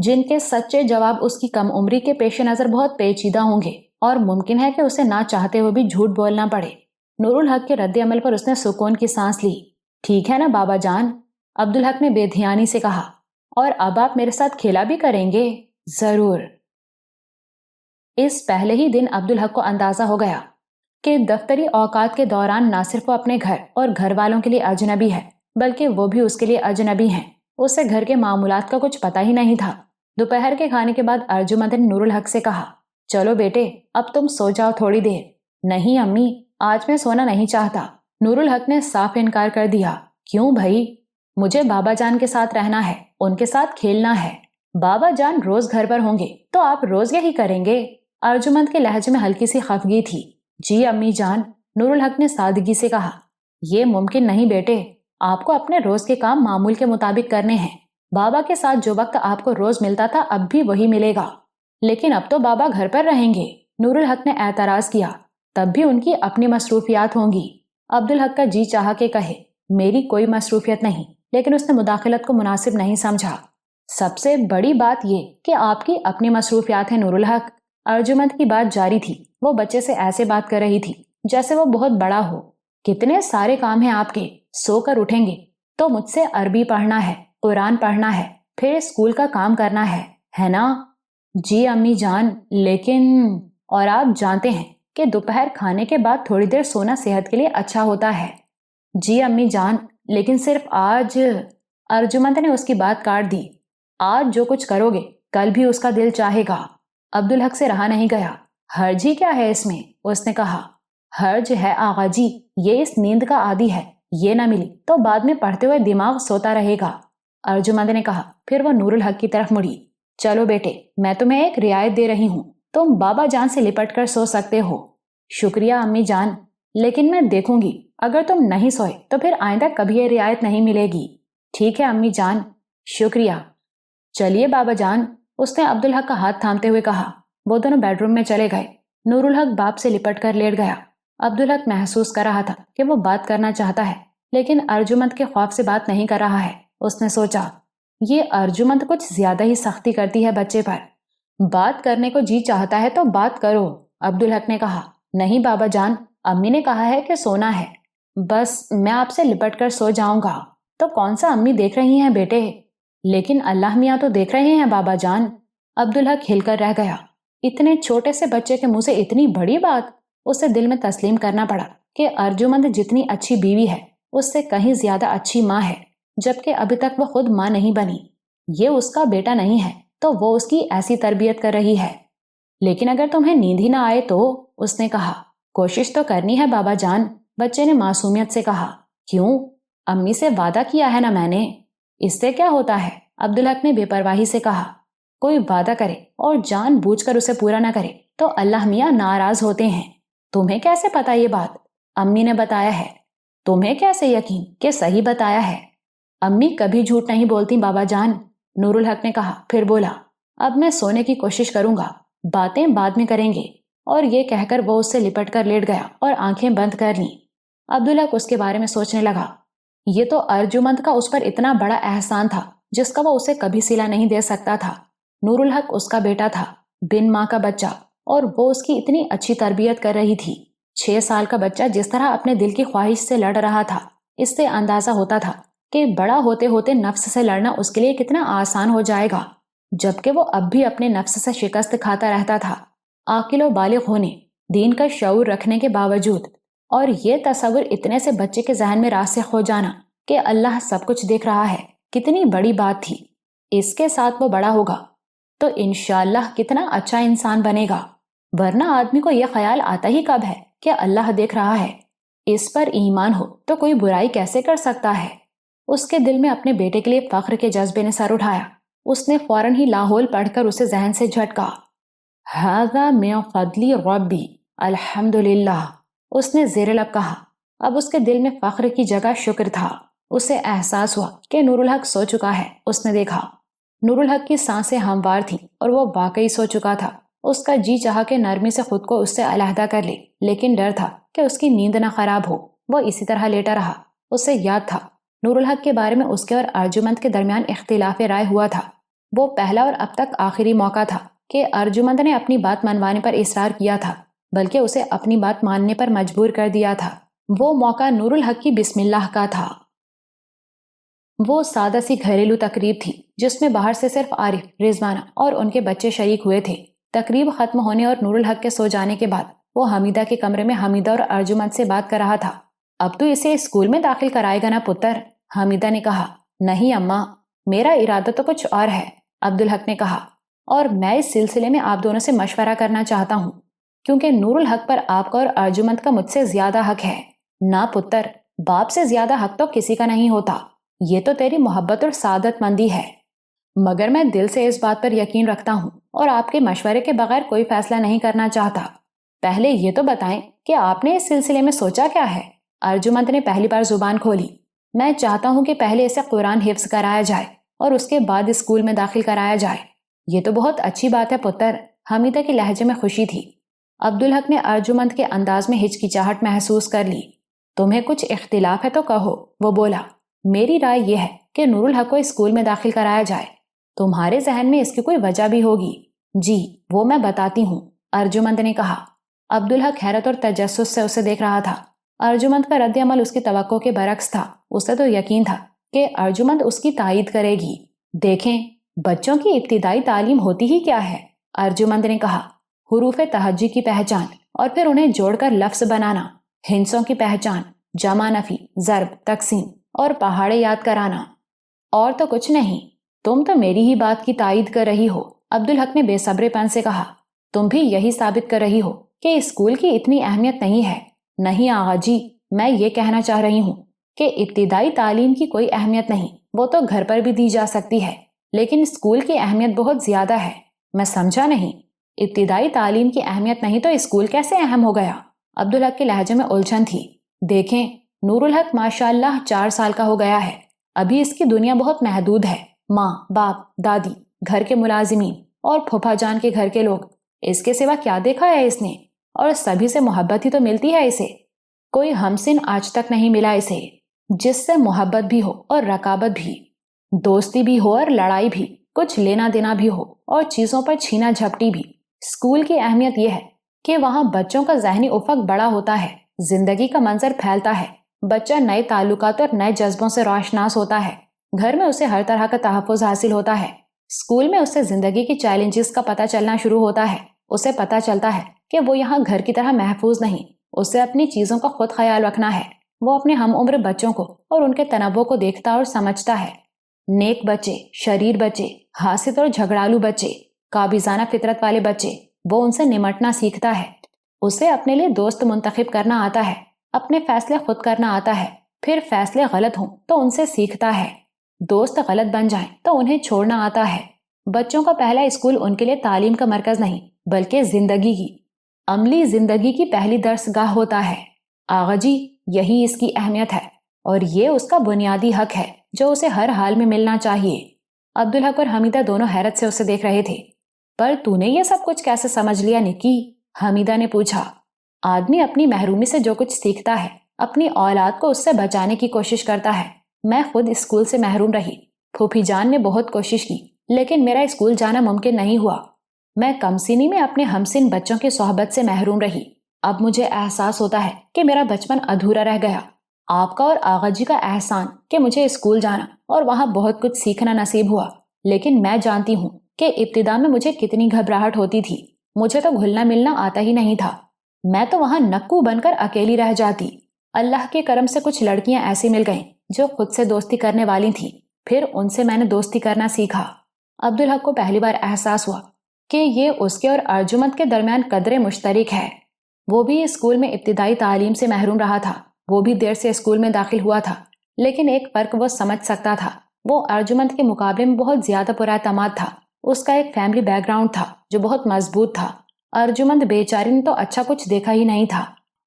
جن کے سچے جواب اس کی کم عمری کے پیش نظر بہت پیچیدہ ہوں گے اور ممکن ہے کہ اسے نہ چاہتے ہوئے بھی جھوٹ بولنا پڑے۔ نور الحق کے رد عمل پر اس نے سکون کی سانس لی۔ ٹھیک ہے نا بابا جان؟ عبدالحق نے بے دھیانی سے کہا۔ اور اب آپ میرے ساتھ کھیلا بھی کریں گے؟ ضرور۔ اس پہلے ہی دن عبدالحق کو اندازہ ہو گیا کہ دفتری اوقات کے دوران نہ صرف وہ اپنے گھر اور گھر والوں کے لیے اجنبی ہے بلکہ وہ بھی اس کے لیے اجنبی ہیں۔ اسے گھر کے معمولات کا کچھ پتہ ہی نہیں تھا۔ دوپہر کے کھانے کے بعد ارجمند نے نور الحق سے کہا، چلو بیٹے اب تم سو جاؤ تھوڑی دیر۔ نہیں امی، آج میں سونا نہیں چاہتا۔ نور الحق نے صاف انکار کر دیا۔ کیوں بھائی؟ مجھے بابا جان کے ساتھ رہنا ہے، ان کے ساتھ کھیلنا ہے۔ بابا جان روز گھر پر ہوں گے تو آپ روز یہی کریں گے؟ ارجمند کے لہجے میں ہلکی سی خفگی تھی۔ جی امی جان، نور الحق نے سادگی سے کہا۔ یہ ممکن نہیں بیٹے، آپ کو اپنے روز کے کام معمول کے مطابق کرنے ہیں۔ بابا کے ساتھ جو وقت آپ کو روز ملتا تھا اب بھی وہی ملے گا۔ لیکن اب تو بابا گھر پر رہیں گے، نور الحق نے اعتراض کیا۔ تب بھی ان کی اپنی مصروفیات ہوں گی۔ عبدالحق کا جی چاہا کہ کہے، میری کوئی مصروفیت نہیں، لیکن اس نے مداخلت کو مناسب نہیں سمجھا۔ سب سے بڑی بات یہ کہ آپ کی اپنی مصروفیات ہیں نور الحق۔ ارجمند کی بات جاری تھی۔ وہ بچے سے ایسے بات کر رہی تھی جیسے وہ بہت بڑا ہو۔ کتنے سارے کام ہیں آپ کے، سو کر اٹھیں گے تو مجھ سے عربی پڑھنا ہے، قرآن پڑھنا ہے، پھر اسکول کا کام کرنا ہے نا؟ جی امی جان، لیکن… اور آپ جانتے ہیں کہ دوپہر کھانے کے بعد تھوڑی دیر سونا صحت کے لیے اچھا ہوتا ہے۔ جی امی جان، لیکن صرف آج… ارجمند نے اس کی بات کاٹ دی۔ آج جو کچھ کرو گے کل بھی اس کا دل چاہے گا۔ عبدالحق سے رہا نہیں گیا۔ حرج ہی کیا ہے اس میں؟ اس نے کہا۔ حرج ہے آغا جی، یہ اس نیند کا عادی ہے، یہ نہ ملی تو بعد میں پڑھتے ہوئے دماغ سوتا رہے گا۔ ارجمند نے کہا۔ پھر وہ نور الحق کی طرف مڑی۔ چلو بیٹے، میں تمہیں ایک رعایت دے رہی ہوں، تم بابا جان سے لپٹ کر سو سکتے ہو۔ شکریہ امی جان، لیکن میں دیکھوں گی اگر تم نہیں سوئے تو پھر آئندہ کبھی یہ رعایت نہیں ملے گی۔ ٹھیک ہے امی جان، شکریہ۔ چلیے بابا جان، اس نے عبدالحق کا ہاتھ تھامتے ہوئے کہا۔ وہ دونوں بیڈ روم میں چلے گئے۔ نور الحق باپ سے لپٹ کر لیٹ گیا۔ عبدالحق محسوس کر رہا تھا کہ وہ بات کرنا چاہتا ہے لیکن ارجمند کے خوف سے بات نہیں کر رہا ہے۔ اس نے سوچا، یہ ارجمند کچھ زیادہ ہی سختی کرتی ہے بچے پر۔ بات کرنے کو جی چاہتا ہے تو بات کرو، عبدالحق نے کہا۔ نہیں بابا جان، امی نے کہا ہے کہ سونا ہے، بس میں آپ سے لپٹ کر سو جاؤں گا۔ تو کون سا امی دیکھ رہی ہیں بیٹے؟ لیکن اللہ میاں تو دیکھ رہے ہیں بابا جان۔ عبدالحق ہل کر رہ گیا۔ اتنے چھوٹے سے بچے کے منہ سے اتنی بڑی بات! اسے دل میں تسلیم کرنا پڑا کہ ارجمند جتنی اچھی بیوی ہے اس سے کہیں زیادہ اچھی ماں ہے، جبکہ ابھی تک وہ خود ماں نہیں بنی۔ یہ اس کا بیٹا نہیں ہے تو وہ اس کی ایسی تربیت کر رہی ہے۔ لیکن اگر تمہیں نیند ہی نہ آئے تو؟ اس نے کہا۔ کوشش تو کرنی ہے بابا جان، بچے نے معصومیت سے کہا۔ کیوں؟ امی سے وعدہ کیا ہے نا میں نے۔ اس سے کیا ہوتا ہے؟ عبدالحق نے بے پرواہی سے کہا۔ کوئی وعدہ کرے اور جان بوجھ کر اسے پورا نہ کرے تو اللہ میاں ناراض ہوتے ہیں۔ تمہیں کیسے پتا یہ بات؟ امی نے بتایا ہے۔ تمہیں کیسے یقین کہ صحیح بتایا ہے؟ امی کبھی جھوٹ نہیں بولتی بابا جان، نور الحق نے کہا۔ پھر بولا، اب میں سونے کی کوشش کروں گا، باتیں بعد میں کریں گے۔ اور یہ کہہ کر وہ اس سے لپٹ کر لیٹ گیا اور آنکھیں بند کر لیں۔ عبدالحق اس کے بارے میں سوچنے لگا۔ یہ تو ارجمند کا اس پر اتنا بڑا احسان تھا جس کا وہ اسے کبھی صلہ نہیں دے سکتا تھا۔ نور الحق اس کا بیٹا تھا، بن ماں کا بچہ، اور وہ اس کی اتنی اچھی تربیت کر رہی تھی۔ 6 سال کا بچہ جس طرح اپنے دل کی خواہش سے لڑ رہا تھا، اس سے اندازہ ہوتا تھا کہ بڑا ہوتے ہوتے نفس سے لڑنا اس کے لیے کتنا آسان ہو جائے گا، جبکہ وہ اب بھی اپنے نفس سے شکست کھاتا رہتا تھا۔ عاقل و بالغ ہونے، دین کا شعور رکھنے کے باوجود اور یہ تصور اتنے سے بچے کے ذہن میں راسخ ہو جانا کہ اللہ سب کچھ دیکھ رہا ہے، کتنی بڑی بات تھی۔ اس کے ساتھ وہ بڑا ہوگا تو انشاءاللہ کتنا اچھا انسان بنے گا، ورنہ آدمی کو یہ خیال آتا ہی کب ہے کہ اللہ دیکھ رہا ہے۔ اس پر ایمان ہو تو کوئی برائی کیسے کر سکتا ہے؟ اس کے دل میں اپنے بیٹے کے لیے فخر کے جذبے نے سر اٹھایا۔ اس نے فوراً ہی لاحول پڑھ کر اسے ذہن سے جھٹکا۔ ھذا من فضل ربی الحمدللہ، اس نے زیر لب کہا۔ اب اس کے دل میں فخر کی جگہ شکر تھا۔ اسے احساس ہوا کہ نور الحق سو چکا ہے۔ اس نے دیکھا نور الحق کی سانسیں ہموار تھیں اور وہ واقعی سو چکا تھا۔ اس کا جی چاہا کہ نرمی سے خود کو اس سے علیحدہ کر لے، لیکن ڈر تھا کہ اس کی نیند نہ خراب ہو۔ وہ اسی طرح لیٹا رہا۔ اسے یاد تھا نور الحق کے بارے میں اس کے اور ارجمند کے درمیان اختلاف رائے ہوا تھا۔ وہ پہلا اور اب تک آخری موقع تھا کہ ارجمند نے اپنی بات منوانے پر اصرار کیا تھا، بلکہ اسے اپنی بات ماننے پر مجبور کر دیا تھا۔ وہ موقع نور الحق کی بسم اللہ کا تھا۔ وہ سادہ سی گھریلو تقریب تھی جس میں باہر سے صرف عارف، رضوانہ اور ان کے بچے شریک ہوئے تھے۔ تقریب ختم ہونے اور نور الحق کے سو جانے کے بعد وہ حمیدہ کے کمرے میں حمیدہ اور ارجمند سے بات کر رہا تھا۔ اب تو اسے اسکول میں داخل کرائے گا نا پتر؟ حمیدہ نے کہا۔ نہیں اماں، میرا ارادہ تو کچھ اور ہے، عبدالحق نے کہا، اور میں اس سلسلے میں آپ دونوں سے مشورہ کرنا چاہتا ہوں، کیونکہ نور الحق پر آپ کا اور ارجمند کا مجھ سے زیادہ حق ہے۔ نہ پتر، باپ سے زیادہ حق تو کسی کا نہیں ہوتا، یہ تو تیری محبت اور سعادت مندی ہے، مگر میں دل سے اس بات پر یقین رکھتا ہوں اور آپ کے مشورے کے بغیر کوئی فیصلہ نہیں کرنا چاہتا۔ پہلے یہ تو بتائیں کہ آپ نے اس سلسلے میں سوچا کیا ہے؟ ارجمند نے پہلی بار زبان کھولی۔ میں چاہتا ہوں کہ پہلے اسے قرآن حفظ کرایا جائے اور اس کے بعد اسکول میں داخل کرایا جائے۔ یہ تو بہت اچھی بات ہے پتر، حمیدہ کے لہجے میں خوشی تھی۔ عبدالحق نے ارجمند کے انداز میں ہچکچاہٹ محسوس کر لی۔ تمہیں کچھ اختلاف ہے تو کہو، وہ بولا۔ میری رائے یہ ہے کہ نور الحق کو اسکول میں داخل کرایا جائے۔ تمہارے ذہن میں اس کی کوئی وجہ بھی ہوگی؟ جی، وہ میں بتاتی ہوں، ارجمند نے کہا۔ عبدالحق حیرت اور تجسس سے اسے دیکھ رہا تھا۔ ارجمند کا رد عمل اس کی توقع کے برعکس تھا۔ اسے تو یقین تھا کہ ارجمند اس کی تائید کرے گی۔ دیکھیں، بچوں کی ابتدائی تعلیم ہوتی ہی کیا ہے؟ ارجمند نے کہا۔ حروف تہجی کی پہچان اور پھر انہیں جوڑ کر لفظ بنانا، ہندسوں کی پہچان، جمع نفی، ضرب، تقسیم اور پہاڑے یاد کرانا، اور تو کچھ نہیں۔ تم تو میری ہی بات کی تائید کر رہی ہو، عبدالحق نے بے صبرے پن سے کہا۔ تم بھی یہی ثابت کر رہی ہو کہ اسکول کی اتنی اہمیت نہیں ہے۔ نہیں آغا جی، میں یہ کہنا چاہ رہی ہوں کہ ابتدائی تعلیم کی کوئی اہمیت نہیں، وہ تو گھر پر بھی دی جا سکتی ہے، لیکن اسکول کی اہمیت بہت زیادہ ہے۔ میں سمجھا نہیں۔ ابتدائی تعلیم کی اہمیت نہیں تو اسکول کیسے اہم ہو گیا؟ عبدالحق کے لہجے میں الجھن تھی۔ دیکھیں، نور الحق ماشاءاللہ 4 سال کا ہو گیا ہے، ابھی اس کی دنیا بہت محدود ہے۔ ماں، باپ، دادی، گھر کے ملازمین اور پھوپھا جان کے گھر کے لوگ، اس کے سوا کیا دیکھا ہے اس نے؟ اور سبھی سے محبت ہی تو ملتی ہے اسے۔ کوئی ہمسن آج تک نہیں ملا اسے جس سے محبت بھی ہو اور رقابت بھی، دوستی بھی ہو اور لڑائی بھی، کچھ لینا دینا بھی ہو اور چیزوں پر چھینا جھپٹی بھی۔ اسکول کی اہمیت یہ ہے کہ وہاں بچوں کا ذہنی افق بڑا ہوتا ہے، زندگی کا منظر پھیلتا ہے، بچہ نئے تعلقات اور نئے جذبوں سے روشناس ہوتا ہے۔ گھر میں اسے ہر طرح کا تحفظ حاصل ہوتا ہے، اسکول میں اسے زندگی کی چیلنجز کا پتہ چلنا شروع ہوتا ہے۔ اسے پتہ چلتا ہے کہ وہ یہاں گھر کی طرح محفوظ نہیں، اسے اپنی چیزوں کا خود خیال رکھنا ہے۔ وہ اپنے ہم عمر بچوں کو اور ان کے تنوع کو دیکھتا اور سمجھتا ہے۔ نیک بچے، شریر بچے، حاسد اور جھگڑالو بچے، قابضانہ فطرت والے بچے، وہ ان سے نمٹنا سیکھتا ہے۔ اسے اپنے لیے دوست منتخب کرنا آتا ہے، اپنے فیصلے خود کرنا آتا ہے، پھر فیصلے غلط ہوں تو ان سے سیکھتا ہے، دوست غلط بن جائیں تو انہیں چھوڑنا آتا ہے۔ بچوں کا پہلا اسکول ان کے لیے تعلیم کا مرکز نہیں بلکہ زندگی کی، عملی زندگی کی پہلی درس گاہ ہوتا ہے۔ آغا جی، یہی اس کی اہمیت ہے اور یہ اس کا بنیادی حق ہے جو اسے ہر حال میں ملنا چاہیے۔ عبدالحق اور حمیدہ دونوں حیرت سے اسے دیکھ رہے تھے۔ پر تو نے یہ سب کچھ کیسے سمجھ لیا نکی؟ حمیدہ نے پوچھا۔ آدمی اپنی محرومی سے جو کچھ سیکھتا ہے، اپنی اولاد کو اس سے بچانے کی کوشش کرتا ہے۔ میں خود اسکول سے محروم رہی، پھوپھی جان نے بہت کوشش کی، لیکن میرا اسکول جانا ممکن نہیں ہوا۔ میں کم سنی میں اپنے ہمسن بچوں کی صحبت سے محروم رہی۔ اب مجھے احساس ہوتا ہے کہ میرا بچپن ادھورا رہ گیا۔ آپ کا اور آغا جی کا احسان کہ مجھے اسکول جانا اور وہاں بہت کچھ سیکھنا نصیب ہوا، لیکن میں جانتی ہوں کہ ابتدا میں مجھے کتنی گھبراہٹ ہوتی تھی۔ مجھے تو گھلنا ملنا آتا ہی نہیں تھا۔ میں تو وہاں نکو بن کر اکیلی رہ جاتی۔ اللہ کے کرم سے کچھ لڑکیاں ایسی مل گئیں جو خود سے دوستی کرنے والی تھیں، پھر ان سے میں نے دوستی کرنا سیکھا۔ عبدالحق کو پہلی بار احساس ہوا کہ یہ اس کے اور ارجمند کے درمیان قدر مشترک ہے۔ وہ بھی اسکول میں ابتدائی تعلیم سے محروم رہا تھا، وہ بھی دیر سے اسکول میں داخل ہوا تھا، لیکن ایک فرق وہ سمجھ سکتا تھا، وہ ارجمند کے مقابلے میں بہت زیادہ پراعتماد تھا۔ اس کا ایک فیملی بیک گراؤنڈ تھا جو بہت مضبوط تھا۔ ارجمند بیچاری نے تو اچھا کچھ دیکھا ہی نہیں تھا۔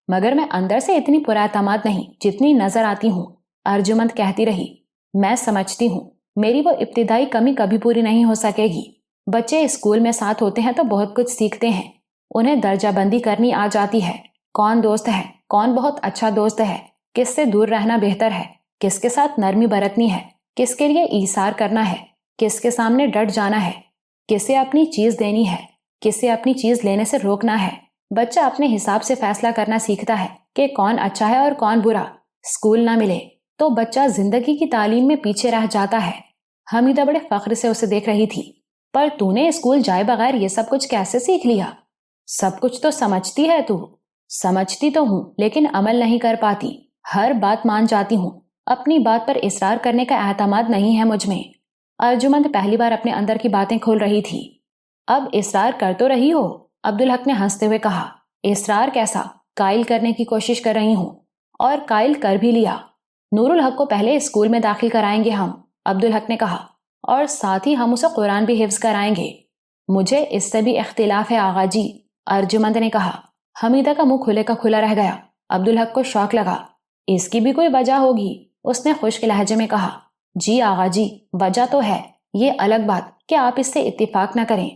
مگر میں اندر سے اتنی پراعتماد نہیں جتنی نظر آتی ہوں، ارجمند کہتی رہی۔ میں سمجھتی ہوں میری وہ ابتدائی کمی کبھی پوری نہیں ہو سکے گی۔ بچے اسکول میں ساتھ ہوتے ہیں تو بہت کچھ سیکھتے ہیں، انہیں درجہ بندی کرنی آ جاتی ہے، کون دوست ہے، کون بہت اچھا دوست ہے، کس سے دور رہنا بہتر ہے، کس کے ساتھ نرمی برتنی ہے، کس کے لیے ایثار کرنا ہے، کس کے سامنے ڈٹ جانا ہے، کسے اپنی چیز دینی ہے، کسے اپنی چیز لینے سے روکنا ہے۔ بچہ اپنے حساب سے فیصلہ کرنا سیکھتا ہے کہ کون اچھا ہے اور کون برا۔ اسکول نہ ملے تو بچہ زندگی کی تعلیم میں پیچھے رہ جاتا ہے۔ حمیدہ بڑے فخر سے اسے دیکھ رہی تھی۔ پر تو نے اسکول جائے بغیر یہ سب کچھ کیسے سیکھ لیا؟ سب کچھ تو سمجھتی ہے تو؟ سمجھتی تو ہوں لیکن عمل نہیں کر پاتی، ہر بات مان جاتی ہوں، اپنی بات پر اصرار کرنے کا اعتماد نہیں ہے مجھ میں۔ ارجمند پہلی بار اپنے اندر کی باتیں کھول رہی تھی۔ اب اصرار کر تو رہی ہو؟ عبدالحق نے ہنستے ہوئے کہا۔ اصرار کیسا؟ قائل کرنے کی کوشش کر رہی ہوں، اور قائل کر بھی لیا۔ نور الحق کو پہلے اسکول میں داخل کرائیں گے ہم، عبدالحق نے کہا، اور ساتھ ہی ہم اسے قرآن بھی حفظ کرائیں گے۔ مجھے اس سے بھی اختلاف ہے آغا جی، ارجمند نے کہا۔ حمیدہ کا منہ کھلے کا کھلا رہ گیا۔ عبدالحق کو شوق لگا۔ اس کی بھی کوئی وجہ ہوگی، اس نے خشک لہجے میں کہا۔ جی آغا جی، وجہ تو ہے، یہ الگ بات کہ آپ اس سے اتفاق نہ کریں۔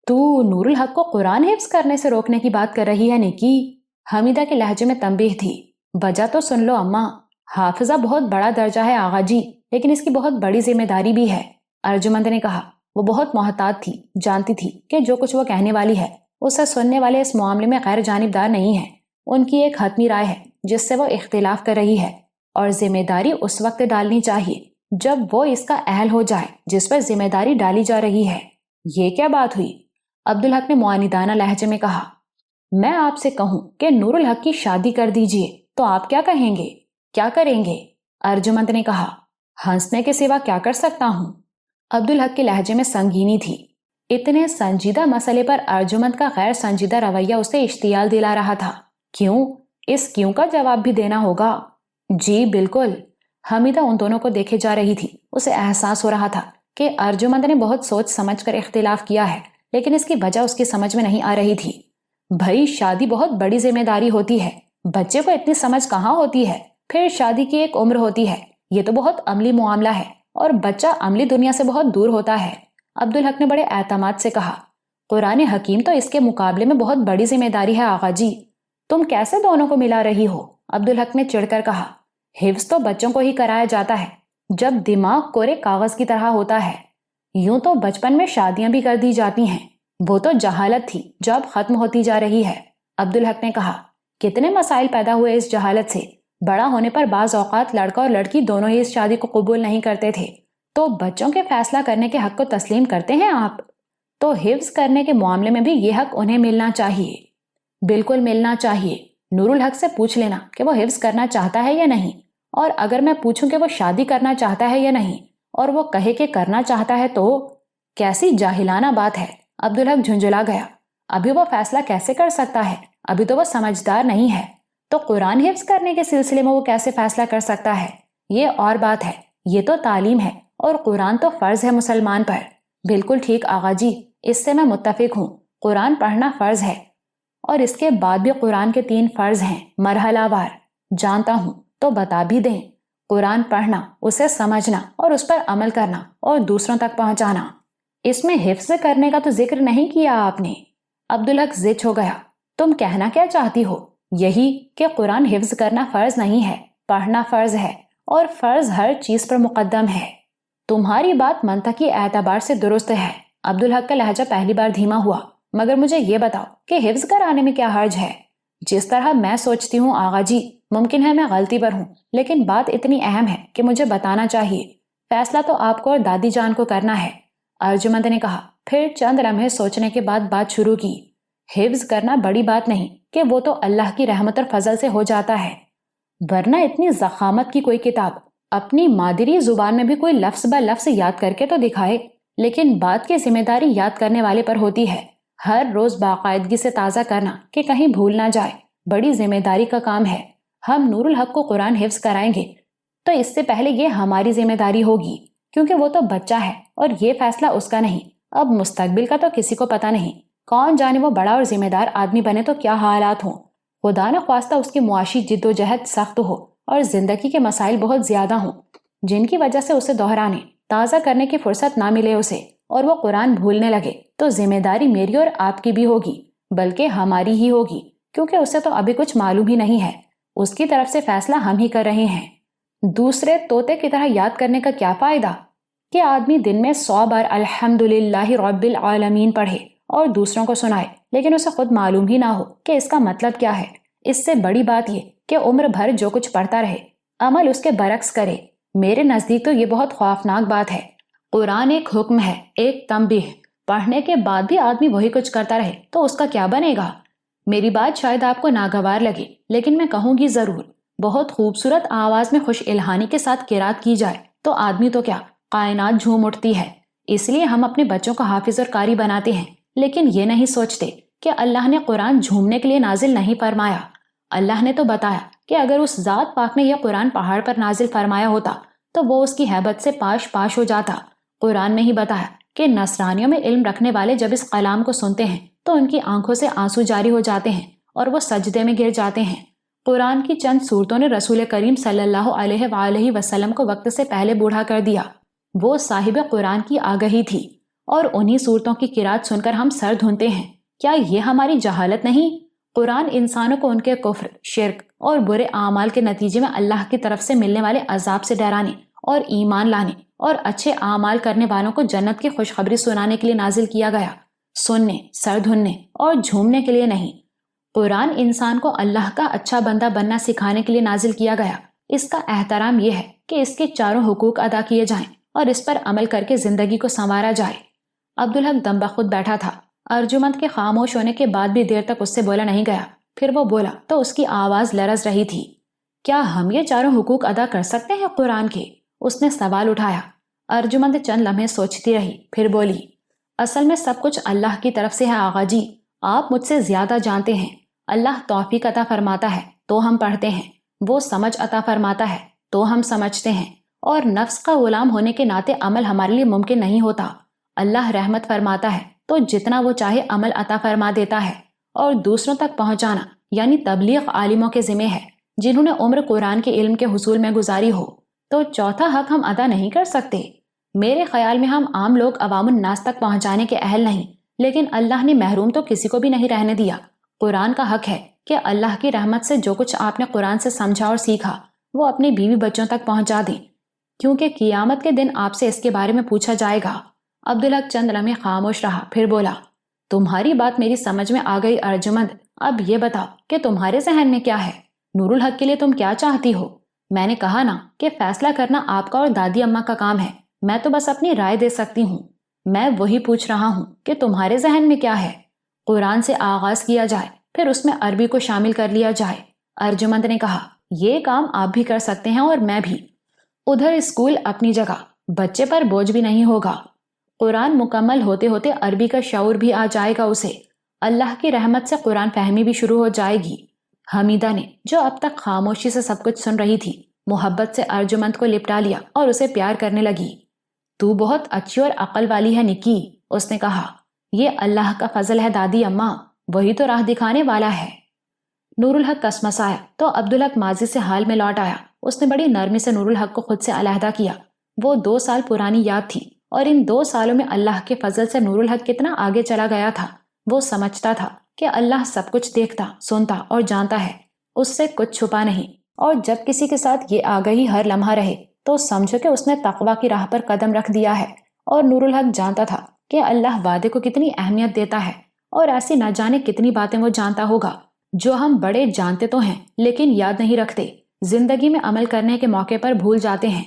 تو نور الحق کو قرآن حفظ کرنے سے روکنے کی بات کر رہی ہے نیکی؟ حمیدہ کے لہجے میں تنبیہ تھی۔ وجہ تو سن لو اماں، حافظہ بہت بڑا درجہ ہے آغا جی، لیکن اس کی بہت بڑی ذمہ داری بھی ہے، ارجمند نے کہا۔ وہ بہت محتاط تھی، جانتی تھی کہ جو کچھ وہ کہنے والی ہے اسے سننے والے اس معاملے میں غیر جانبدار نہیں ہیں۔ ان کی ایک حتمی رائے ہے جس سے وہ اختلاف کر رہی ہے، اور ذمہ داری اس وقت ڈالنی چاہیے جب وہ اس کا اہل ہو جائے جس پر ذمہ داری ڈالی جا رہی ہے۔ یہ کیا بات ہوئی؟ عبدالحق نے معاندانہ لہجے میں کہا۔ میں آپ سے کہوں کہ نور الحق کی شادی کر دیجئے تو آپ کیا کہیں گے، کیا کریں گے؟ ارجمند نے کہا۔ ہنسنے کے سوا کیا کر سکتا ہوں؟ عبدالحق کے لہجے میں سنگینی تھی۔ اتنے سنجیدہ مسئلے پر ارجمند کا غیر سنجیدہ رویہ اسے اشتعال دلا رہا تھا۔ کیوں؟ اس کیوں کا جواب بھی دینا ہوگا۔ جی بالکل۔ حمیدہ ان دونوں کو دیکھے جا رہی تھی۔ اسے احساس ہو رہا تھا کہ ارجمند نے بہت سوچ سمجھ کر اختلاف کیا ہے، لیکن اس کی وجہ اس کی سمجھ میں نہیں آ رہی تھی۔ بھائی شادی بہت بڑی ذمہ داری ہوتی ہے، بچے کو اتنی سمجھ کہاں ہوتی ہے، پھر شادی کی ایک عمر ہوتی ہے، یہ تو بہت عملی معاملہ ہے، اور بچہ عملی دنیا سے بہت دور ہوتا ہے۔ عبدالحق نے بڑے اعتماد سے کہا۔ قرآن حکیم تو اس کے مقابلے میں بہت بڑی ذمہ داری ہے آغا جی، تم کیسے دونوں کو ملا رہی ہو؟ عبدالحق نے چڑھ کر کہا۔ حفظ تو بچوں کو ہی کرایا جاتا ہے جب دماغ کورے کاغذ کی طرح ہوتا ہے، یوں تو بچپن میں شادیاں بھی کر دی جاتی ہیں، وہ تو جہالت تھی جو اب ختم ہوتی جا رہی ہے۔ عبدالحق نے کہا۔ کتنے مسائل پیدا ہوئے اس جہالت سے، بڑا ہونے پر بعض اوقات لڑکا اور لڑکی دونوں ہی اس شادی کو قبول نہیں کرتے تھے، تو بچوں کے فیصلہ کرنے کے حق کو تسلیم کرتے ہیں آپ؟ تو حفظ کرنے کے معاملے میں بھی یہ حق انہیں ملنا چاہیے۔ بالکل ملنا چاہیے۔ نور الحق سے پوچھ لینا کہ وہ حفظ کرنا چاہتا ہے یا نہیں، اور اگر میں پوچھوں کہ وہ شادی کرنا چاہتا ہے یا نہیں، اور وہ کہے کہ کرنا چاہتا ہے، تو کیسی جاہلانہ بات ہے۔ عبدالحق جھنجھلا گیا۔ ابھی وہ فیصلہ کیسے کر سکتا ہے؟ ابھی تو وہ سمجھدار نہیں ہے، تو قرآن حفظ کرنے کے سلسلے میں وہ کیسے فیصلہ کر سکتا ہے؟ یہ اور بات ہے، یہ تو تعلیم ہے، اور قرآن تو فرض ہے مسلمان پر۔ بالکل ٹھیک آغا جی، اس سے میں متفق ہوں، قرآن پڑھنا فرض ہے، اور اس کے بعد بھی قرآن کے 3 فرض ہیں مرحلہ وار۔ جانتا ہوں تو بتا بھی دیں۔ قرآن پڑھنا، اسے سمجھنا اور اس پر عمل کرنا اور دوسروں تک پہنچانا۔ اس میں حفظ کرنے کا تو ذکر نہیں کیا آپ نے۔ عبدالحق زچ ہو گیا۔ تم کہنا کیا چاہتی ہو؟ یہی کہ قرآن حفظ کرنا فرض نہیں ہے، پڑھنا فرض ہے، اور فرض ہر چیز پر مقدم ہے۔ تمہاری بات منطقی اعتبار سے درست ہے۔ عبدالحق کا لہجہ پہلی بار دھیما ہوا۔ مگر مجھے یہ بتاؤ کہ حفظ کرانے میں کیا حرج ہے؟ جس طرح میں سوچتی ہوں آغا جی، ممکن ہے میں غلطی پر ہوں، لیکن بات اتنی اہم ہے کہ مجھے بتانا چاہیے۔ فیصلہ تو آپ کو اور دادی جان کو کرنا ہے، ارجمند نے کہا۔ پھر چند لمحے سوچنے کے بعد بات شروع کی۔ حفظ کرنا بڑی بات نہیں کہ وہ تو اللہ کی رحمت اور فضل سے ہو جاتا ہے، ورنہ اتنی ضخامت کی کوئی کتاب اپنی مادری زبان میں بھی کوئی لفظ بہ لفظ یاد کر کے تو دکھائے۔ لیکن بات کی ذمہ داری یاد کرنے والے پر ہوتی ہے، ہر روز باقاعدگی سے تازہ کرنا کہ کہیں بھول نہ جائے، بڑی ذمہ داری کا کام ہے۔ ہم نور الحق کو قرآن حفظ کرائیں گے تو اس سے پہلے یہ ہماری ذمہ داری ہوگی، کیونکہ وہ تو بچہ ہے اور یہ فیصلہ اس کا نہیں۔ اب مستقبل کا تو کسی کو پتہ نہیں، کون جانے وہ بڑا اور ذمہ دار آدمی بنے تو کیا حالات ہوں۔ خدا نہ خواستہ اس کی معاشی جد و جہد سخت ہو اور زندگی کے مسائل بہت زیادہ ہوں، جن کی وجہ سے اسے دہرانے تازہ کرنے کی فرصت نہ ملے اسے، اور وہ قرآن بھولنے لگے تو ذمہ داری میری اور آپ کی بھی ہوگی، بلکہ ہماری ہی ہوگی، کیونکہ اسے تو ابھی کچھ معلوم ہی نہیں ہے۔ اس کی طرف سے فیصلہ ہم ہی کر رہے ہیں۔ دوسرے طوطے کی طرح یاد کرنے کا کیا فائدہ کہ آدمی دن میں 100 بار الحمدللہ رب العالمین پڑھے اور دوسروں کو سنائے، لیکن اسے خود معلوم ہی نہ ہو کہ اس کا مطلب کیا ہے۔ اس سے بڑی بات یہ کہ عمر بھر جو کچھ پڑھتا رہے، عمل اس کے برعکس کرے۔ میرے نزدیک تو یہ بہت خوفناک بات ہے۔ قرآن ایک حکم ہے، ایک تنبیہ، پڑھنے کے بعد بھی آدمی وہی کچھ کرتا رہے تو اس کا کیا بنے گا؟ میری بات شاید آپ کو ناگوار لگے، لیکن میں کہوں گی ضرور۔ بہت خوبصورت آواز میں خوش الہانی کے ساتھ قرات کی جائے تو آدمی تو کیا، کائنات جھوم اٹھتی ہے۔ اس لیے ہم اپنے بچوں کو حافظ اور قاری بناتے ہیں، لیکن یہ نہیں سوچتے کہ اللہ نے قرآن جھومنے کے لیے نازل نہیں فرمایا۔ اللہ نے تو بتایا کہ اگر اس ذات پاک نے یہ قرآن پہاڑ پر نازل فرمایا ہوتا تو وہ اس کی ہیبت سے پاش پاش ہو جاتا۔ قرآن میں ہی بتایا کہ نصرانیوں میں علم رکھنے والے جب اس کلام کو سنتے ہیں تو ان کی آنکھوں سے آنسو جاری ہو جاتے ہیں اور وہ سجدے میں گر جاتے ہیں۔ قرآن کی چند صورتوں نے رسول کریم صلی اللہ علیہ وآلہ وسلم کو وقت سے پہلے بوڑھا کر دیا۔ وہ صاحب قرآن کی آگہی تھی، اور انہی صورتوں کی قرات سن کر ہم سر دھنتے ہیں۔ کیا یہ ہماری جہالت نہیں؟ قرآن انسانوں کو ان کے کفر، شرک اور برے اعمال کے نتیجے میں اللہ کی طرف سے ملنے والے عذاب سے ڈرانے اور ایمان لانے اور اچھے اعمال کرنے والوں کو جنت کی خوشخبری سنانے کے لیے نازل کیا گیا، سننے، سر دھننے اور جھومنے کے لیے نہیں۔ قرآن انسان کو اللہ کا اچھا بندہ بننا سکھانے کے لیے نازل کیا گیا۔ اس کا احترام یہ ہے کہ اس کے چاروں حقوق ادا کیے جائیں اور اس پر عمل کر کے زندگی کو سنوارا جائے۔ عبدالحق دم بخود بیٹھا تھا۔ ارجمند کے خاموش ہونے کے بعد بھی دیر تک اس سے بولا نہیں گیا۔ پھر وہ بولا تو اس کی آواز لرز رہی تھی۔ کیا ہم یہ چاروں حقوق ادا کر سکتے ہیں قرآن کے؟ اس نے سوال اٹھایا۔ ارجمند چند لمحے سوچتی رہی، پھر بولی، اصل میں سب کچھ اللہ کی طرف سے ہے آغا جی، آپ مجھ سے زیادہ جانتے ہیں۔ اللہ توفیق عطا فرماتا ہے تو ہم پڑھتے ہیں، وہ سمجھ عطا فرماتا ہے تو ہم سمجھتے ہیں، اور نفس کا غلام ہونے کے ناطے عمل ہمارے لیے ممکن نہیں ہوتا۔ اللہ رحمت فرماتا ہے تو جتنا وہ چاہے عمل عطا فرما دیتا ہے، اور دوسروں تک پہنچانا یعنی تبلیغ عالموں کے ذمہ ہے جنہوں نے عمر قرآن کے علم کے حصول میں گزاری ہو۔ تو چوتھا حق ہم ادا نہیں کر سکتے؟ میرے خیال میں ہم عام لوگ عوام الناس تک پہنچانے کے اہل نہیں، لیکن اللہ نے محروم تو کسی کو بھی نہیں رہنے دیا۔ قرآن کا حق ہے کہ اللہ کی رحمت سے جو کچھ آپ نے قرآن سے سمجھا اور سیکھا وہ اپنے بیوی بچوں تک پہنچا دیں، کیونکہ قیامت کے دن آپ سے اس کے بارے میں پوچھا جائے گا۔ عبدالحق چند لمحے خاموش رہا، پھر بولا، تمہاری بات میری سمجھ میں آ گئی ارجمند۔ اب یہ بتاؤ کہ تمہارے ذہن میں کیا ہے؟ نور الحق کے لیے تم کیا چاہتی ہو؟ میں نے کہا نا کہ فیصلہ کرنا آپ کا اور دادی اماں کا کام ہے، میں تو بس اپنی رائے دے سکتی ہوں۔ میں وہی پوچھ رہا ہوں کہ تمہارے ذہن میں کیا ہے؟ قرآن سے آغاز کیا جائے، پھر اس میں عربی کو شامل کر لیا جائے۔ ارجمند نے کہا، یہ کام آپ بھی کر سکتے ہیں اور میں بھی۔ ادھر اسکول اپنی جگہ، بچے پر بوجھ بھی نہیں ہوگا۔ قرآن مکمل ہوتے ہوتے عربی کا شعور بھی آ جائے گا اسے۔ اللہ کی رحمت سے قرآن فہمی بھی شروع ہو جائے گی۔ حمیدہ نے، جو اب تک خاموشی سے سب کچھ سن رہی تھی، محبت سے ارجمند کو لپٹا لیا اور اسے پیار کرنے لگی۔ تو بہت اچھی اور عقل والی ہے نکی، اس نے کہا۔ یہ اللہ کا فضل ہے دادی اماں، وہی تو راہ دکھانے والا ہے۔ نور الحق کسمسایا تو عبدالحق ماضی سے حال میں لوٹ آیا۔ اس نے بڑی نرمی سے نور الحق کو خود سے علیحدہ کیا۔ وہ 2 سال پرانی یاد تھی، اور ان 2 سالوں میں اللہ کے فضل سے نور الحق کتنا آگے چلا گیا تھا۔ وہ سمجھتا تھا کہ اللہ سب کچھ دیکھتا، سنتا اور جانتا ہے، اس سے کچھ چھپا نہیں، اور جب کسی کے ساتھ یہ آگہی ہر لمحہ رہے تو سمجھو کہ اس نے تقویٰ کی راہ پر قدم رکھ دیا ہے۔ اور نور الحق جانتا تھا کہ اللہ وعدے کو کتنی اہمیت دیتا ہے، اور ایسی نہ جانے کتنی باتیں وہ جانتا ہوگا جو ہم بڑے جانتے تو ہیں لیکن یاد نہیں رکھتے، زندگی میں عمل کرنے کے موقع پر بھول جاتے ہیں۔